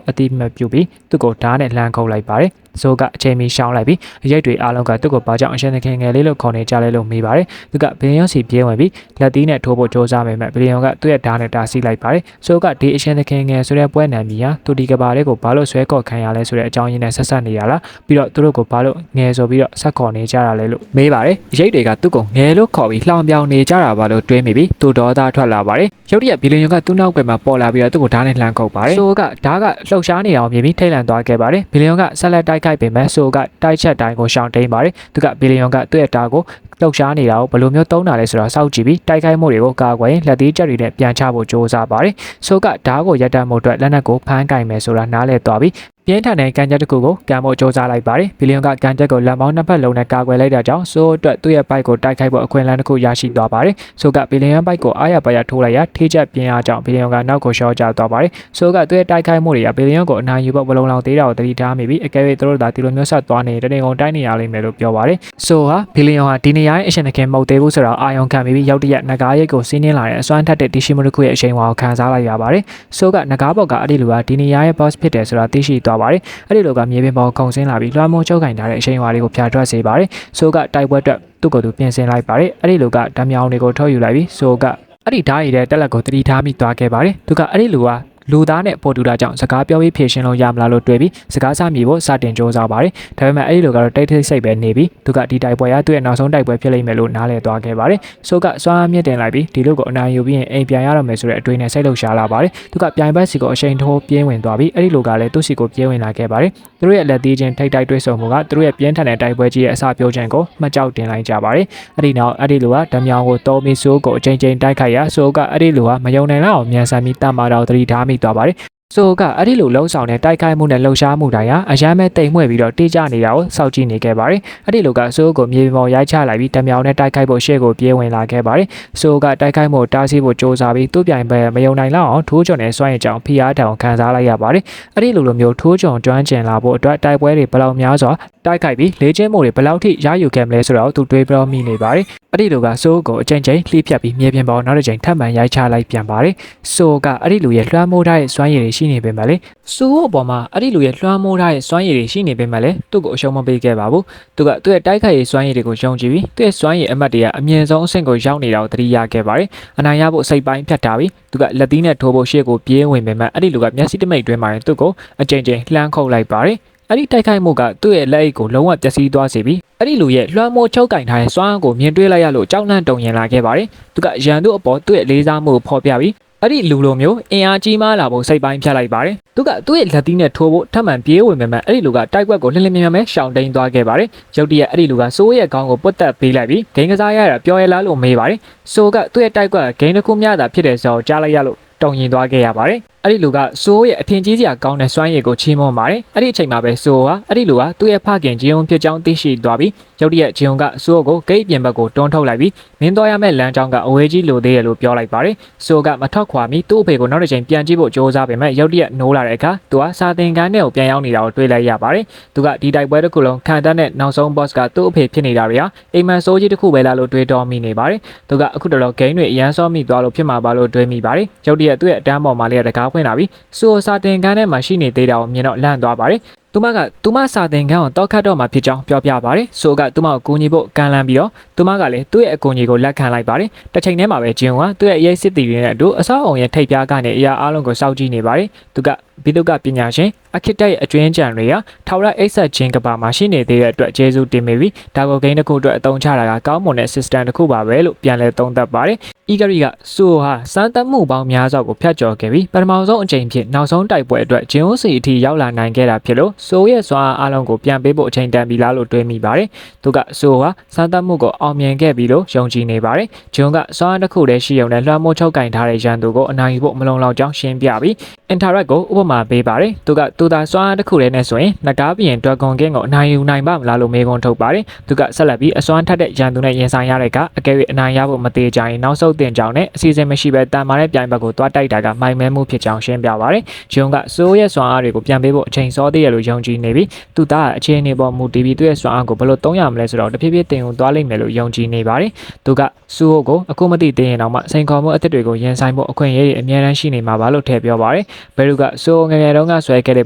ုအတိအမှတ်ပြုပြီးသူ့ကိုဓာတ်နဲ့လှမ်းခုတ်လိုက်ပါတယ်။ဆိုကအချိန်မီရှောင်းလိုက်ပြီးအရိတ်တွေအားလုံးကသူ့ကိုဘာကြောင့်အရှင်သခင်ငယ်လေးလို့ခေါ်နေကြလဲလို့မေးပါတယ်။သူကဘီလီယံစီပြေးဝင်ပြီးလက်သီးနဲ့ထိုးဖို့ကြိုးစားပေမဲ့ဘီလီယံကသူ့ရဲ့ဓာတ်နဲ့တားဆီးလိုက်ပါတယ်။ဆိုကဒီအရှင်သခင်ငယ်ဆိုတဲ့ပွဲနာမည်ဟာသူဒီကဘာလေးကိုဘာလို့ဆွဲခေါ်ခံရလဲဆိုတဲ့အကြောင်းရင်းနဲ့ဆက်ဆက်နေရလားပြီးတော့သူတို့ကိုဘာလို့ငယ်ဆိုပြီးတော့ဆက်ခေါ်နေကြတာလဲလို့မေးပါတယ်။အရိတ်တွေကသူ့ကိုငယ်လို့ခေါ်ပြီးလှောင်ပြောင်နေကြတာပါလို့တွေးမိပြီးသူဒေါသထွက်လာပါတယ်။ရုတ်တရက်ဘီလီယံကသူ့နောက်ကွယ်မှာပေါ်လာပြီးတော့သူ့ကိုဓာတ်နဲ့လှမ်းခုတ်ပါတယ်။ဆိုကဓာတ်ကလှုပ်ရှားနေအောင်မြင်ပြီးထိတ်လန့်သွားခဲ့ပါတယ်။ဘီလီယံကဆက်လက်တိုက်ခိုက်ပေမဲ့ဆိုကတိုက်ချက်တိုင်းကိုရှောင်တိန်ပါတယ်။သူကဘီလီယံကသူ့ရဲ့ဓာတ်ကိုလှုပ်ရှားနေတာကိုဘယ်လိုမျိုးသုံးတာလဲဆိုတာစောင့်ကြည့်ပြီးတိုက်ခိုက်မှုတွေကိုကာကွယ်ရင်လက်သေးချက်တွေနဲ့ပြန်ချဖို့ကြိုးစားပါတယ်။ဆိုကဓာတ်ကိုရပ်တန့်မှုအတွက်လက်နက်ကိုဖမ်းကင်မယ်ဆိုတာနားလည်သွားပြီးပြင်းထန်တဲ့ကန်ချက်တစ်ခုကိုကံဖို့စ조사လိုက်ပါတယ်ဘီလီယံကကန်ချက်ကိုလက်မောင်းနှစ်ဖက်လုံးနဲ့ကာကွယ်လိုက်တာကြောင့်ဆိုအတွက်သူ့ရဲ့ဘိုက်ကိုတိုက်ခိုက်ဖို့အခွင့်အလမ်းတစ်ခုရရှိသွားပါတယ်ဆိုကဘီလီယံဘိုက်ကိုအားရပါရထိုးလိုက်ရာထိချက်ပြင်းအားကြောင့်ဘီလီယံကနောက်ကိုရှော့ကျသွားပါတယ်ဆိုကသူ့ရဲ့တိုက်ခိုက်မှုတွေကဘီလီယံကိုအနိုင်ယူဖို့ဘလုံးလောင်သေးတာကိုတတိထားမိပြီးအကယ်၍သူတို့သာဒီလိုမျိုးဆက်သွားနေတနေကုန်တိုက်နေရလိမ့်မယ်လို့ပြောပါတယ်ဆိုဟာဘီလီယံဟာဒီနေရာရဲ့အရှင်သခင်မဟုတ်သေးဘူးဆိုတာအာယုံခံပြီးရောက်တရက်နဂါးရိတ်ကိုစီးနှင်းလာတဲ့အစွမ်းထက်တဲ့တီရှိမှုတစ်ခုရဲ့အချိန်ဝါကိုခံစားလိုက်ရပါတယ်ဆိုကနဂါးဘောက်ကအဲ့ဒီလိုကဒီနေရာရဲ့ boss ဖြစ်တယ်ဆိုတာသိရှိသွားပါတယ်အဲ့ဒီလိုကမြေပြင်ပေါ်ခုန်ဆင်းလာပြီးလွှမ်းမိုးချုပ်ကင်ထားတဲ့အချိန်ဝါလေးကိုဖြာထွက်စေပါတယ်ဆိုကတိုက်ပွဲအတွက်သူ့ကိုယ်သူပြင်ဆင်လိုက်ပါတယ်အဲ့ဒီလိုကဓာတ်မြောင်တွေကိုထုတ်ယူလိုက်ပြီးဆိုကအဲ့ဒီဓာတ်ရည်တဲ့တက်လက်ကိုတတိထားမိသွားခဲ့ပါတယ်သူကအဲ့ဒီလိုကလူသားနဲ့ပေါ်တူတာကြောင့်စကားပြောပြီးဖြေရှင်းလို့ရမလားလို့တွေးပြီးစကားစမြည်ဖို့စတင်ကြိုးစားပါတယ်ဒါပေမဲ့အဲ့ဒီလိုကတော့တိတ်ထိတ်စိတ်ပဲနေပြီးသူကဒီတိုက်ပွဲရသူ့ရဲ့နောက်ဆုံးတိုက်ပွဲဖြစ်လိမ့်မယ်လို့နားလည်သွားခဲ့ပါတယ်ဆိုကစွမ်းအားမြင့်တင်လိုက်ပြီးဒီလိုကိုအနိုင်ယူပြီးရင်အိမ်ပြန်ရတော့မယ်ဆိုတဲ့အတွေးနဲ့စိတ်လှုပ်ရှားလာပါတယ်သူကပြိုင်ဘက်စီကိုအချိန်ထိုးပြင်းဝင်သွားပြီးအဲ့ဒီလိုကလည်းသူ့စီကိုပြင်းဝင်လာခဲ့ပါတယ်သူတို့ရဲ့လက်သီးချင်းထိတ်တိုက်တွေးဆုံမှုကသူတို့ရဲ့ပြင်းထန်တဲ့တိုက်ပွဲကြီးရဲ့အစပြုခြင်းကိုမှတ်ကြောက်တင်လိုက်ကြပါတယ်အဲ့ဒီနောက်အဲ့ဒီလိုကဓာမြောင်ကိုတောမီဆိုးကိုအချိန်ချင်းတိုက်ခိုက်ရဆိုကအဲ့ဒီလိုကမယုံနိုင်လောက်အောင်မြန်ဆန်ပြီးတတ်မာတော့တတိထားမိသွားပါတယ်ဆိုကအဲ့ဒီလိုလှုံ့ဆော်တဲ့တိုက်ခိုက်မှုနဲ့လှုပ်ရှားမှုတိုင်းဟာအရန်မဲ့တိမ်မွေ့ပြီးတော့တေးကြနေတာကိုစောင့်ကြည့်နေခဲ့ပါတယ်။အဲ့ဒီလိုကဆိုကိုမြေပြင်ပေါ်ရိုက်ချလိုက်ပြီးဓာမြောင်နဲ့တိုက်ခိုက်ဖို့ရှေ့ကိုပြေးဝင်လာခဲ့ပါတယ်။ဆိုကတိုက်ခိုက်မှုတားဆီးဖို့စ조사ပြီးသူ့ပြိုင်ပွဲမယုံနိုင်လောက်အောင်ထိုးကြုံနဲ့စွန့်ရင်ကြောင်ဖိအားတောင်ခံစားလိုက်ရပါတယ်။အဲ့ဒီလိုမျိုးထိုးကြုံကျွမ်းကျင်လာဖို့အတွက်တိုက်ပွဲတွေဘယ်လောက်များစွာတိုက်ခိုက်ပြီးလေ့ကျင့်မှုတွေဘယ်လောက်ထိရယူခဲ့မလဲဆိုတော့သူတွေးပြောမိနေပါတယ်။အဲ့ဒီလိုကဆိုကိုအချိန်ချင်းလှိဖြတ်ပြီးမြေပြင်ပေါ်နောက်တစ်ချိန်ထပ်မံရိုက်ချလိုက်ပြန်ပါတယ်။ဆိုကအဲ့ဒီလိုရဲ့လွှမ်းမိုးထားတဲ့စွမ်းရည်တွေရှိနေပေမဲ့လေဆိုးအပေါ်မှာအဲ့ဒီလူရဲ့လွှမ်းမိုးထားတဲ့စွမ်းရည်တွေရှိနေပေမဲ့လည်းသူ့ကိုအရှုံးမပေးခဲ့ပါဘူးသူကသူ့ရဲ့တိုက်ခိုက်ရေးစွမ်းရည်တွေကိုယုံကြည်ပြီးသူ့ရဲ့စွမ်းရည်အမှတ်တွေကအမြင့်ဆုံးအဆင့်ကိုရောက်နေတာကိုသတိရခဲ့ပါတယ်အနိုင်ရဖို့စိတ်ပိုင်းဖြတ်ထားပြီးသူကလက်သီးနဲ့ထိုးဖို့ရှေ့ကိုပြေးဝင်ပေမဲ့အဲ့ဒီလူကမျက်စိတမိတ်တွင်းမှာသူ့ကိုအကြိမ်ကြိမ်လှမ်းခုတ်လိုက်ပါတယ်အဲ့ဒီတိုက်ခိုက်မှုကသူ့ရဲ့လက်အိတ်ကိုလုံးဝပျက်စီးသွားစေပြီးအဲ့ဒီလူရဲ့လွှမ်းမိုးချုပ်ကင်ထားတဲ့စွမ်းအားကိုမြင်တွေ့လိုက်ရလို့ကြောက်လန့်တုန်ရင်လာခဲ့ပါတယ်သူကရန်သူ့အပေါ်သူ့ရဲ့လေးစားမှုကိုဖော်ပြပြီးအဲ့ဒီလူလိုမျိုးအင်အားကြီးမားလာဖို့စိတ်ပိုင်းဖြတ်လိုက်ပါတယ်သူကသူ့ရဲ့လက်သီးနဲ့ထိုးဖို့ထပ်မံပြေးဝင်ပေမဲ့အဲ့ဒီလူကတိုက်ကွက်ကိုလှလမြန်မြန်ပဲရှောင်တိန်သွားခဲ့ပါတယ်ရုတ်တရက်အဲ့ဒီလူကစိုးရဲ့ခေါင်းကိုပုတ်တက်ပေးလိုက်ပြီးဂိမ်းကစားရတာပြောရလားလို့မေးပါတယ်စိုးကသူ့ရဲ့တိုက်ကွက်ကဂိမ်းတစ်ခုမျှသာဖြစ်တယ်ဆိုတော့ကြားလိုက်ရလို့တုံရင်သွားခဲ့ရပါတယ်အဲ့ဒီလူကစိုးရဲ့အထင်ကြီးစရာကောင်းတဲ့စွမ်းရည်ကိုချီးမွမ်းပါတယ်အဲ့ဒီအချိန်မှာပဲစိုးဟာအဲ့ဒီလူကသူ့ရဲ့ဖခင်ဂျီယွန်ဖြစ်ကြောင်းသိရှိသွားပြီးရုတ်တရက်ဂျီယွန်ကစိုးကိုဂိတ်ပြင်ဘက်ကိုတွန်းထုတ်လိုက်ပြီးမင်းသွားရမယ့်လမ်းကြောင်းကအဝေးကြီးလိုသေးရလို့ပြောလိုက်ပါတယ်စိုးကမထွက်ခွာမီသူ့အဖေကိုနောက်တစ်ချိန်ပြန်ကြည့်ဖို့ကြိုးစားပေမဲ့ရုတ်တရက်နိုးလာတဲ့အခါသူကစာသင်ခန်းထဲကိုပြန်ရောက်နေတာကိုတွေ့လိုက်ရပါတယ်သူကဒီတိုက်ပွဲတစ်ခုလုံးခံတတ်တဲ့နောက်ဆုံး boss ကသူ့အဖေဖြစ်နေတာတွေဟာအိမ်မန်စိုးကြီးတစ်ခုပဲလားလို့တွေးတော်မိနေပါတယ်သူကအခုတော်ဂိမ်းတွေအရန်စောမိသွားလို့ဖြစ်မှာပါလို့တွေးမိပါတယ်ရုတ်တရက်သူ့ရဲ့အတန်းပေါ်မှာလေးတကားဖွင့်လာပြီးစိုးစာတင်ခန်းထဲမှာရှိနေသေးတာကိုမြင်တော့လန့်သွားပါတယ် သူမစာသင်ခန်းကိုတောက်ခတ်တော့မှာဖြစ်ကြောင်းပြောပြပါတယ်။ဆိုကသူမကိုကူညီဖို့ကမ်းလှမ်းပြီးတော့သူမကလည်းသူ့ရဲ့အကူအညီကိုလက်ခံလိုက်ပါတယ်။တစ်ချိန်တည်းမှာပဲဂျင်ကသူ့ရဲ့အရေးစစ်တီတွေနဲ့အတူအဆောက်အုံရဲ့ထိပ်ပြားကနေအရာအလုံးကိုစောင့်ကြည့်နေပါတယ်။သူကဘီတုကပညာရှင်အခစ်တိုက်ရဲ့အကျွင်းကြံတွေကထောက်ရအိတ်ဆက်ချင်းကပါမှာရှိနေသေးတဲ့အတွက်ကျေးဇူးတင်မိပြီးဒါကိုဂိမ်းတစ်ခုအတွက်အသုံးချတာကကောင်းမွန်တဲ့ system တစ်ခုပါပဲလို့ပြန်လည်သုံးသပ်ပါတယ်။အီဂရီကဆိုဟာစမ်းသပ်မှုပေါင်းများစွာကိုဖျက်ကျော်ခဲ့ပြီးပထမဆုံးအကြိမ်ဖြစ်နောက်ဆုံးတိုက်ပွဲအတွက်ဂျင်အိုစီအထိရောက်လာနိုင်ခဲ့တာဖြစ်လို့ဆိုရဲ့စွမ်းအားအလုံးကိုပြန်ပေးဖို့အချိန်တန်ပြီလားလို့တွေးမိပါတယ်။သူကဆိုဟာစမ်းသပ်မှုကိုအောင်မြင်ခဲ့ပြီလို့ယုံကြည်နေပါတယ်။ဂျွန်ကစွမ်းအားတစ်ခုတည်းရှိုံနဲ့လွှမ်းမိုးချုပ်ကင်ထားတဲ့ရန်သူကိုအနိုင်ယူဖို့မလုံလောက်ကြောင်းရှင်းပြပြီး interact ကိုဥပမာပေးပါတယ်။သူကသူသာစွမ်းအားတစ်ခုတည်းနဲ့ဆိုရင်နဂါးပြင်တွက်ကွန်ကင်းကိုအနိုင်ယူနိုင်ပါမလားလို့မေးခွန်းထုတ်ပါတယ်။သူကဆက်လက်ပြီးအစွမ်းထက်တဲ့ရန်သူနဲ့ရင်ဆိုင်ရတဲ့ကအကယ်၍အနိုင်ရဖို့မသေးကြရင်နောက်ဆုတ်တင်ကြောင်းနဲ့အစီအစဉ်မရှိဘဲတန်မာတဲ့ပြိုင်ဘက်ကိုတွားတိုက်တာကမိုင်မဲမှုဖြစ်ကြောင်းရှင်းပြပါတယ်။ဂျွန်ကဆိုရဲ့စွမ်းအားတွေကိုပြန်ပေးဖို့အချိန်စောသေးရလို့ယုံကြည်နေပြီးသူသားအခြေအနေပေါ်မူတည်ပြီးသူ့ရဲ့စွမ်းအားကိုဘယ်လိုသုံးရမလဲဆိုတော့တဖြည်းဖြည်းတင်ယူသွားလိမ့်မယ်လို့ယုံကြည်နေပါတယ်။သူကစူဟိုကိုအခုမသိသေးရင်တော့မှစိန်ခေါ်မှုအသစ်တွေကိုရင်ဆိုင်ဖို့အခွင့်အရေးတွေအများကြီးရှိနေမှာပါလို့ထည့်ပြောပါတယ်။ဘယ်သူကဆိုငယ်ငယ်တုန်းကဆွဲခဲ့တဲ့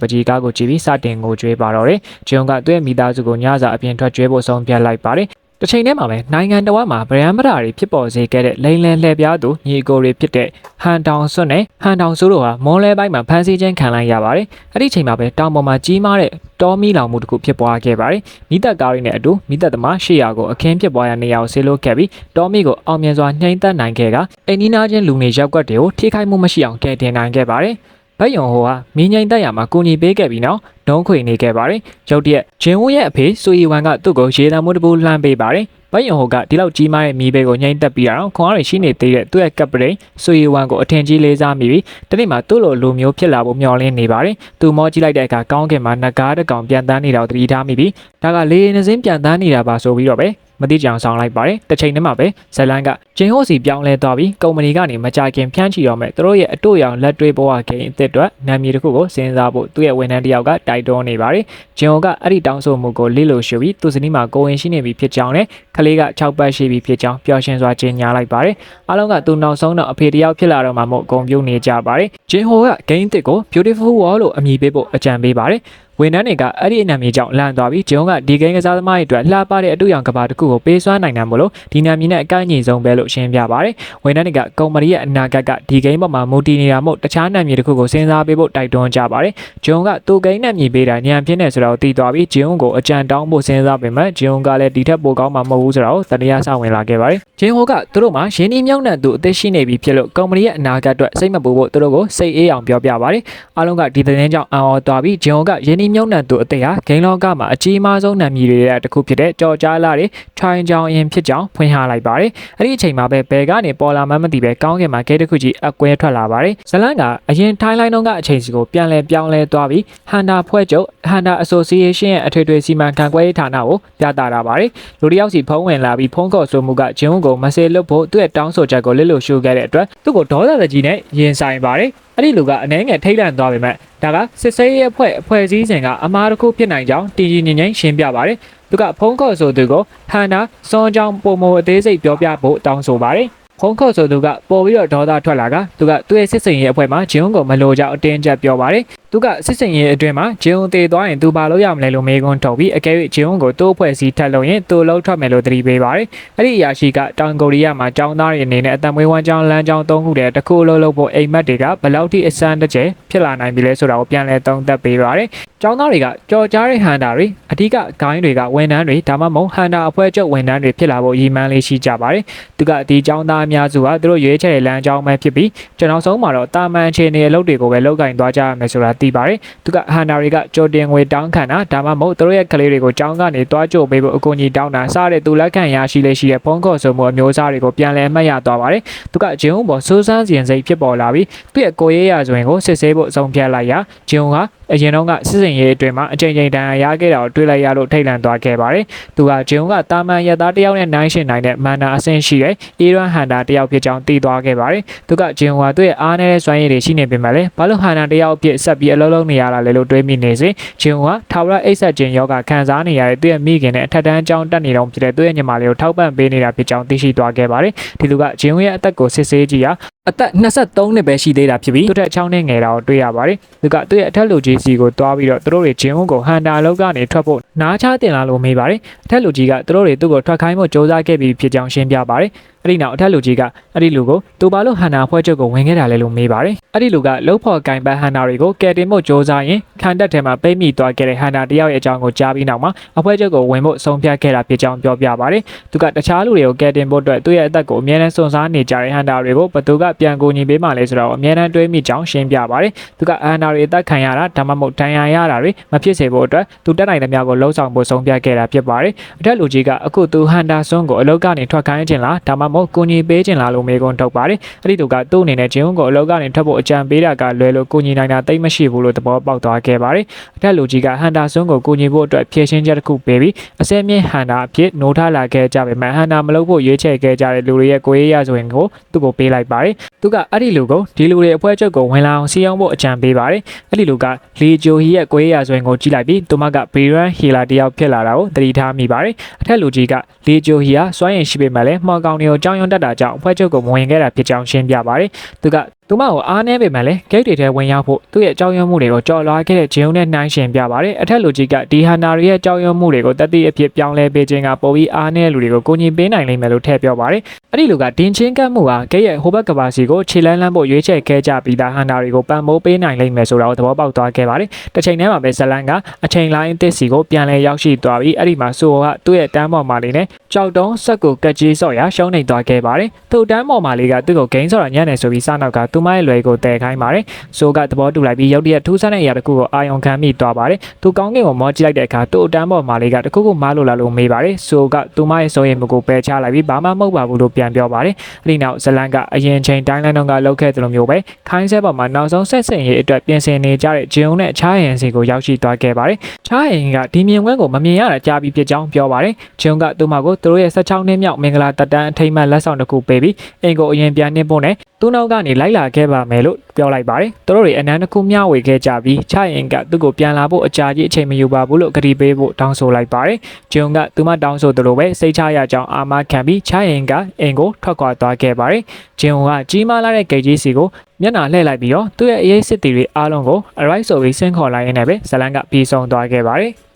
ပကြီးကားကိုကြည့်ပြီးစတင်ငိုကြွေးပါတော့တယ်။ဂျွန်ကသူ့ရဲ့မိသားစုကိုညစာအပြင်ထွက်ကြွေးဖို့ဆုံးဖြတ်လိုက်ပါတယ်။တစ်ချိန်တည်းမှာပဲနိုင်ငံတော်မှာဗရန်ပရာတွေဖြစ်ပေါ်စေခဲ့တဲ့လိန်လန်လှည့်ပြားသူညီကိုတွေဖြစ်တဲ့ဟန်တောင်စွတ်နဲ့ဟန်တောင်ဆိုးတို့ဟာမွန်လဲပိုင်းမှာဖမ်းဆီးခြင်းခံလိုက်ရပါတယ်။အဲ့ဒီချိန်မှာပဲတောင်ပေါ်မှာကြီးမားတဲ့တောမီလောင်မှုတစ်ခုဖြစ်ပွားခဲ့ပါတယ်။မိသက်ကားတွေနဲ့အတူမိသက်သမား800ကိုအခင်းဖြစ်ပွားရာနေရာကိုဆေးလို့ခဲ့ပြီးတောမီကိုအောင်မြင်စွာနှိမ်သက်နိုင်ခဲ့ကအိမ်နီးနားချင်းလူနေရပ်ကွက်တွေကိုထိခိုက်မှုမရှိအောင်ကယ်တင်နိုင်ခဲ့ပါတယ်။ဘက်ယုံဟိုဟာမင်းငိမ့်တက်ရမှာကူညီပေးခဲ့ပြီးနောက်ဒုံးခွေနေခဲ့ပါတယ်။ရုတ်တရက်ဂျင်ဝရဲ့အဖေစူယီဝမ်ကသူ့ကိုရေတံမှုတစ်ပူလှမ်းပေးပါတယ်။ဘက်ယုံဟိုကဒီလောက်ကြီးမားတဲ့မီးဘေးကိုညှိမ့်တက်ပြီးတော့ခွန်အားတွေရှိနေသေးတဲ့သူ့ရဲ့ကပ်ပရိန်စူယီဝမ်ကိုအထင်ကြီးလေးစားမိပြီးတနေ့မှသူ့လိုလူမျိုးဖြစ်လာဖို့မျှော်လင့်နေပါတယ်။သူမောကြည့်လိုက်တဲ့အခါကောင်းကင်မှာနဂါးတစ်ကောင်ပြန်တန်းနေတာကိုသတိထားမိပြီးဒါကလေနှစင်းပြန်တန်းနေတာပါဆိုပြီးတော့ပဲမတိကြအောင်ဆောင်လိုက်ပါတယ်တစ်ချိန်တည်းမှာပဲဇလန်ကဂျင်ဟိုစီပြောင်းလဲသွားပြီးကုမ္ပဏီကနေမကြခင်ဖြန့်ချီတော့မဲ့သူတို့ရဲ့အတို့ရောင်လက်တွေးပေါ်ကဂိမ်းအသစ်အတွက်နာမည်တစ်ခုကိုစဉ်းစားဖို့သူ့ရဲ့ဝန်ထမ်းတစ်ယောက်ကတိုက်တွန်းနေပါတယ်ဂျင်ဟိုကအဲ့ဒီတောင်းဆိုမှုကိုလိလို့ရှုပြီးသူ့စနီးမှာကိုဝင်ရှိနေပြီဖြစ်ကြောင်းနဲ့ကလေးက6ပတ်ရှိပြီဖြစ်ကြောင်းပျော်ရွှင်စွာကြေညာလိုက်ပါတယ်အားလုံးကသူနောက်ဆုံးတော့အဖေတစ်ယောက်ဖြစ်လာတော့မှမို့ဂုဏ်ပြုနေကြပါတယ်ဂျင်ဟိုကဂိမ်းအသစ်ကို Beautiful World လို့အမည်ပေးဖို့အကြံပေးပါတယ်ဝန်ထမ်းတွေကအဲ့ဒီအနာမည်ကြောင့်လန့်သွားပြီးဂျုံကဒီဂိမ်းကစားသမားတွေအတွက်လှပတဲ့အတူရောင်ကဘာတစ်ခုကိုပေးစွမ်းနိုင်တယ်မို့လို့ဒီနာမည်နဲ့အကိုက်အညီဆုံးပဲလို့ရှင်းပြပါတယ်ဝန်ထမ်းတွေကကုမ္ပဏီရဲ့အနာဂတ်ကဒီဂိမ်းပေါ်မှာမူတည်နေတာမို့တခြားနာမည်တစ်ခုကိုစဉ်းစားပေးဖို့တိုက်တွန်းကြပါတယ်ဂျုံကသူ့ဂိမ်းနာမည်ပေးတာညံပြင်းနေဆိုတော့တည်သွားပြီးဂျုံကိုအကြံတောင်းဖို့စဉ်းစားပေမဲ့ဂျုံကလည်းဒီထက်ပိုကောင်းမှာမဟုတ်ဘူးဆိုတော့တတရားဆောင်ဝင်လာခဲ့ပါတယ်ဂျင်းဟိုကသူတို့မှာရင်းနှီးမြှုပ်နှံသူအသက်ရှိနေပြီဖြစ်လို့ကုမ္ပဏီရဲ့အနာဂတ်အတွက်စိတ်မပူဖို့သူတို့ကိုစိတ်အေးအောင်ပြောပြပါတယ်အားလုံးကဒီသတင်းကြောင့်အံ့ဩသွားပြီးဂျုံကရင်းနှီးမြှုပ်နှံသူအသက်ဟာဂိမ်းလောကမှာအကြီးမားဆုံးနာမည်တွေရဲ့တစ်ခုဖြစ်တဲ့ကြော်ကြားလာတဲ့ Try ကြောင်ရင်ဖြစ်ကြောင်းဖွင့်ဟလိုက်ပါတယ်အဲ့ဒီအချိန်မှာပဲဘယ်ကနေပေါ်လာမှမသိပဲကောင်းကင်မှာဂိတ်တစ်ခုကြီးအကွဲထွက်လာပါတယ်ဇလန်ကအရင်ထိုင်းလိုင်းတုန်းကအချိန်စီကိုပြန်လဲပြောင်းလဲသွားပြီးဟန်တာဖွဲ့ချုပ်ဟန်တာ Association ရဲ့အထွေထွေစီမံခန့်ခွဲရေးဌာနကိုပြသတာပါတယ်လူတစ်ယောက်စီဖုံးဝင်လာပြီးဖုံးခေါ်ဆိုမှုကဂျင်းကိုမဆေလွတ်ဖို့သူ့ရဲ့တောင်းဆိုချက်ကိုလစ်လို့ရှုခဲ့တဲ့အတွက်သူ့ကိုဒေါသတကြီးနဲ့ရင်ဆိုင်ပါတယ်အဲ့ဒီလူကအနှဲငယ်ထိတ်လန့်သွားပေမဲ့ဒါကစစ်ဆေးရေးအဖွဲ့အစည်းစဉ်ကအမားတစ်ခုဖြစ်နိုင်ကြောင်းတည်ကြည်ငြိမ်ငြိမ်ရှင်းပြပါတယ်သူကဖုံးခေါ်ဆိုသူကိုဟန်နာစွန်ကြောင်ပုံမအသေးစိတ်ပြောပြဖို့တောင်းဆိုပါတယ်ဖုံးခေါ်ဆိုသူကပို့ပြီးတော့ဒေါသထွက်လာကသူကသူ့ရဲ့စစ်စင်ရေးအဖွဲ့မှာဂျင်းကိုမလိုကြောင်အတင်းကျပ်ပြောပါတယ်သူကစစ်စင်ရေးအတွင်းမှာဂျင်းတေသွားရင်သူဘာလို့ရမလဲလို့မေးခွန်းထုတ်ပြီးအကယ်၍ဂျင်းကိုတိုးဖွဲ့စည်းထက်လို့ရင်သူလှုပ်ထွက်မယ်လို့သတိပေးပါတယ်အဲ့ဒီအရာရှိကတောင်ကိုရီးယားမှာចောင်းသားတွေအနေနဲ့အတံမွေးဝမ်းကျောင်းလမ်းကျောင်း၃ခုတည်းတစ်ခုလုံးလုံးဖို့အိမ်မက်တွေကဘယ်လောက်ထိအစမ်းတကျဖြစ်လာနိုင်ပြီလဲဆိုတာကိုပြန်လည်သုံးသပ်ပေးပါတယ်ကျောင်းသားတွေကကြော်ကြားတဲ့ဟန်တာတွေအဓိကဂိုင်းတွေကဝန်ထမ်းတွေဒါမှမဟုတ်ဟန်တာအဖွဲ့ချုပ်ဝန်ထမ်းတွေဖြစ်လာဖို့ရည်မှန်းလေးရှိကြပါတယ်သူကဒီကျောင်းသားအများစုဟာသူတို့ရွေးချယ်တဲ့လမ်းကြောင်းပဲဖြစ်ပြီးကျွန်တော်ဆုံးမှာတော့တာမန်အခြေအနေအလုပ်တွေကိုပဲလုပ်ကင်သွားကြရမယ်ဆိုတာသိပါတယ်သူကဟန်နာတွေကကြိုတင်ငွေတောင်းခံတာဒါမှမဟုတ်သူတို့ရဲ့ကလေးတွေကိုကျောင်းကနေတွားကြိုပေးဖို့အကူအညီတောင်းတာစတဲ့သူလက်ခံရရှိလေရှိတဲ့ဖုန်းခေါ်ဆိုမှုအမျိုးအစားတွေကိုပြန်လည်မှတ်ရသွားပါတယ်သူကဂျင်းဘောစူးစမ်းစီရင်စိတ်ဖြစ်ပေါ်လာပြီးသူ့ရဲ့ကိုရေးရဆိုရင်ကိုစစ်ဆေးဖို့အဆုံးဖြတ်လိုက်ရာဂျင်းကအရင်တော့ကစစ်စင်ရေးအတွင်းမှာအချိန်ချင်းတန်ရာခဲ့တာကိုတွေ့လိုက်ရလို့ထိတ်လန့်သွားခဲ့ပါတယ်သူကဂျင်းကတာမန်ရသားတယောက်နဲ့နိုင်ရှင်နိုင်တဲ့မန်နာအဆင့်ရှိတဲ့အီရန်ဟန်တာတယောက်ဖြစ်ကြောင်းသိသွားခဲ့ပါတယ်သူကဂျင်းကသူ့ရဲ့အားနည်းတဲ့စွမ်းရည်တွေရှိနေပေမဲ့လည်းဘာလို့ဟန်တာတယောက်အဖြစ်ဆက်ပြီးအလုံးလုံးနေရတာလဲလို့တွေးမိနေစေဂျင်းကထာဝရအိတ်ဆက်ခြင်းယောဂခံစားနေရတဲ့သူ့ရဲ့မိခင်နဲ့အထက်တန်းကျောင်းတက်နေတော့ဖြစ်တဲ့သူ့ရဲ့ညီမလေးကိုထောက်ပံ့ပေးနေတာဖြစ်ကြောင်းသိရှိသွားခဲ့ပါတယ်ဒီလူကဂျင်းရဲ့အသက်ကိုစစ်ဆေးကြည့်ရာ အသက်23နှစ်ပဲရှိသေးတာဖြစ်ပြီးသူ့ထက်6နှစ်ငယ်တာကိုတွေ့ရပါတယ်သူကသူ့ရဲ့အထက်လူကြီးစီကိုတွားပြီးတော့သူတို့တွေဂျင်းဦးကိုဟန်တာလောက်ကနေထွက်ဖို့နားချတင်လာလို့မေးပါတယ်အထက်လူကြီးကသူတို့တွေသူ့ကိုထွက်ခိုင်းဖို့ကြိုးစားခဲ့ပြီးဖြစ်ကြောင်းရှင်းပြပါတယ်အဲ့ဒီနောက်အထက်လူကြီးကအဲ့ဒီလူကိုသူဘာလို့ဟန်နာဖွဲ့ချုပ်ကိုဝင်ခဲ့တာလဲလို့မေးပါတယ်အဲ့ဒီလူကလှုပ်ဖော်ကင်ပတ်ဟန်နာတွေကိုကယ်တင်ဖို့ကြိုးစားရင်ခံတက်ထဲမှာပိတ်မိသွားခဲ့တဲ့ဟန်နာတယောက်ရဲ့အကြောင်းကိုကြားပြီးနောက်မှာအဖွဲ့ချုပ်ကိုဝင်ဖို့ဆုံးဖြတ်ခဲ့တာဖြစ်ကြောင်းပြောပြပါတယ်သူကတခြားလူတွေကိုကယ်တင်ဖို့အတွက်သူ့ရဲ့အသက်ကိုအမြဲတမ်းစွန့်စားနေကြတဲ့ဟန်နာတွေကိုဘသူကပြန်ကူညီပေးမှလဲဆိုတော့အမြဲတမ်းတွေးမိကြောင်းရှင်းပြပါတယ်သူကဟန်နာတွေအသက်ခံရတာဒါမှမဟုတ်ဒဏ်ရာရတာတွေမဖြစ်စေဖို့အတွက်သူတက်နိုင်တဲ့များကိုလှုံ့ဆော်ဖို့ဆုံးဖြတ်ခဲ့တာဖြစ်ပါတယ်အထက်လူကြီးကအခုသူဟန်တာဆွန်းကိုအလောက်ကနေထွက်ခိုင်းခြင်းလားဒါမှမဟုတ်ကူညီပေးခြင်းလားလို့မေးခွန်းထုတ်ပါတယ်အဲ့ဒီသူကသူ့အနေနဲ့ဂျင်းဦးကိုအလောက်ကနေထွက်ဖို့အကြံပေးတာကလွယ်လို့ကူညီနိုင်တာတိတ်မရှိဘူးလို့သဘောပေါက်သွားခဲ့ပါတယ်အထက်လူကြီးကဟန်တာဆွန်းကိုကူညီဖို့အတွက်ဖြည့်ရှင်းချက်တစ်ခုပေးပြီးအစဲမြင့်ဟန်တာအဖြစ်နိုးထလာခဲ့ကြပေမဲ့ဟန်တာမလုပ်ဖို့ရွေးချယ်ခဲ့ကြတဲ့လူတွေရဲ့ကိုယ်ရရဆိုရင်ကိုသူ့ကိုပေးလိုက်ပါတယ်သူကအဲ့ဒီလူကိုဒီလူတွေအဖွဲ့ချုပ်ကိုဝင်လာအောင်စီးအောင်ဖို့အကြံပေးပါတယ်အဲ့ဒီလူကလီဂျိုဟီရဲ့ကိုယ်ရရဆိုရင်ကိုကြည့်လိုက်ပြီးသူမကဘီရန်ဟီလာတယောက်ဖြစ်လာတာကိုသတိထားမိပါတယ်အထက်လူကြီးကလီဂျိုဟီဟာစွမ်းရည်ရှိပေမဲ့လည်းမှော်ကောင်တွေကိုကြောင်းရွံ့တတ်တာကြောင့်အဖွဲ့ချုပ်ကိုမဝင်ခဲ့တာဖြစ်ကြောင်းရှင်းပြပါတယ်သူကသူမကိုအားနည်းပေမဲ့လည်းဂိတ်တွေထဲဝင်ရောက်ဖို့သူ့ရဲ့ကြောက်ရွံ့မှုတွေကိုကြော်လွှားခဲ့တဲ့ဂျင်းုံနဲ့နှိုင်းယှဉ်ပြပါတယ်အထက်လူကြီးကဒီဟန်နာရီရဲ့ကြောက်ရွံ့မှုတွေကိုတတိအဖြစ်ပြောင်းလဲပေးခြင်းကပိုပြီးအားနည်းလူတွေကိုကိုညီပေးနိုင်လိမ့်မယ်လို့ထည့်ပြောပါတယ်အဲ့ဒီလူကတင်းချင်းကပ်မှုဟာဂိတ်ရဲ့ဟိုဘက်ကဘာစီကိုခြေလန်းလန်းဖို့ရွေးချယ်ခဲ့ကြပြီးသားဟန်နာတွေကိုပံ့ပိုးပေးနိုင်လိမ့်မယ်ဆိုတာကိုသဘောပေါက်သွားခဲ့ပါတယ်တစ်ချိန်တည်းမှာပဲဇလန်ကအချိန်လိုင်းတစ်စီကိုပြန်လဲရောက်ရှိသွားပြီးအဲ့ဒီမှာဆိုကသူ့ရဲ့တန်းပေါ်မှာလေးနဲ့ကြောက်တုံးဆက်ကိုကက်ကြီးဆော့ရရှုံးနေသွားခဲ့ပါတယ်သူ့တန်းပေါ်မှာလေးကသူ့ကိုဂိမ်းဆော့ရညံ့နေဆိုပြီးစနောက်ကသူမရဲ့လွယ်ကိုတဲခိုင်းပါတယ်ဆိုကသဘောတူလိုက်ပြီးရုတ်တရက်ထူးဆန်းတဲ့အရာတစ်ခုကိုအာရုံခံမိသွားပါတယ်သူကောင်းကင်ကိုမောကြည့်လိုက်တဲ့အခါသူ့အတန်းပေါ်မှာလေးကတခုခုမားလို့လာလို့မေးပါတယ်ဆိုကသူမရဲ့စိုးရိမ်မှုကိုပယ်ချလိုက်ပြီးဘာမှမဟုတ်ပါဘူးလို့ပြန်ပြောပါတယ်အဲ့ဒီနောက်ဇလန်ကအရင်ချိန်တိုင်းလန်တော့ကလောက်ခဲ့တယ်လို့မျိုးပဲခိုင်းဆဲပေါ်မှာနောက်ဆုံးဆက်စင်ရေးအတွက်ပြင်ဆင်နေကြတဲ့ဂျင်းုံနဲ့ချားရင်စီကိုရောက်ရှိသွားခဲ့ပါတယ်ချားရင်ကဒီမြင်ကွင်းကိုမမြင်ရတာကြားပြီးဖြစ်ကြောင်းပြောပါတယ်ဂျင်းုံကသူမကိုသူတို့ရဲ့16နှစ်မြောက်မင်္ဂလာတက်တန်းအထိမ်းအမှတ်လက်ဆောင်တစ်ခုပေးပြီးအိမ်ကိုအရင်ပြန်နှင်းဖို့နဲ့သူ့နောက်ကနေလိုက်လာခဲ့ပါမယ်လို့ပြောလိုက်ပါတယ်သူတို့တွေအနမ်းတစ်ခုမျှဝေခဲ့ကြပြီးချရင်ကသူ့ကိုပြန်လာဖို့အကြာကြီးအချိန်မယူပါဘူးလို့ကတိပေးဖို့တောင်းဆိုလိုက်ပါတယ်ဂျုံကသူမတောင်းဆိုသလိုပဲစိတ်ချရကြောင်းအာမခံပြီးချရင်ကအိမ်ကိုထွက်ခွာသွားခဲ့ပါတယ်ဂျုံကကြီးမားလာတဲ့ဂိတ်ကြီးစီကိုမျက်နှာလှည့်လိုက်ပြီးတော့သူ့ရဲ့အရေးစစ်တီတွေအားလုံးကို arrive ဆိုပြီးဆင်းခေါ်လိုက်ရင်းနဲ့ပဲဇလန်ကပြေးဆုံးသွားခဲ့ပါတယ်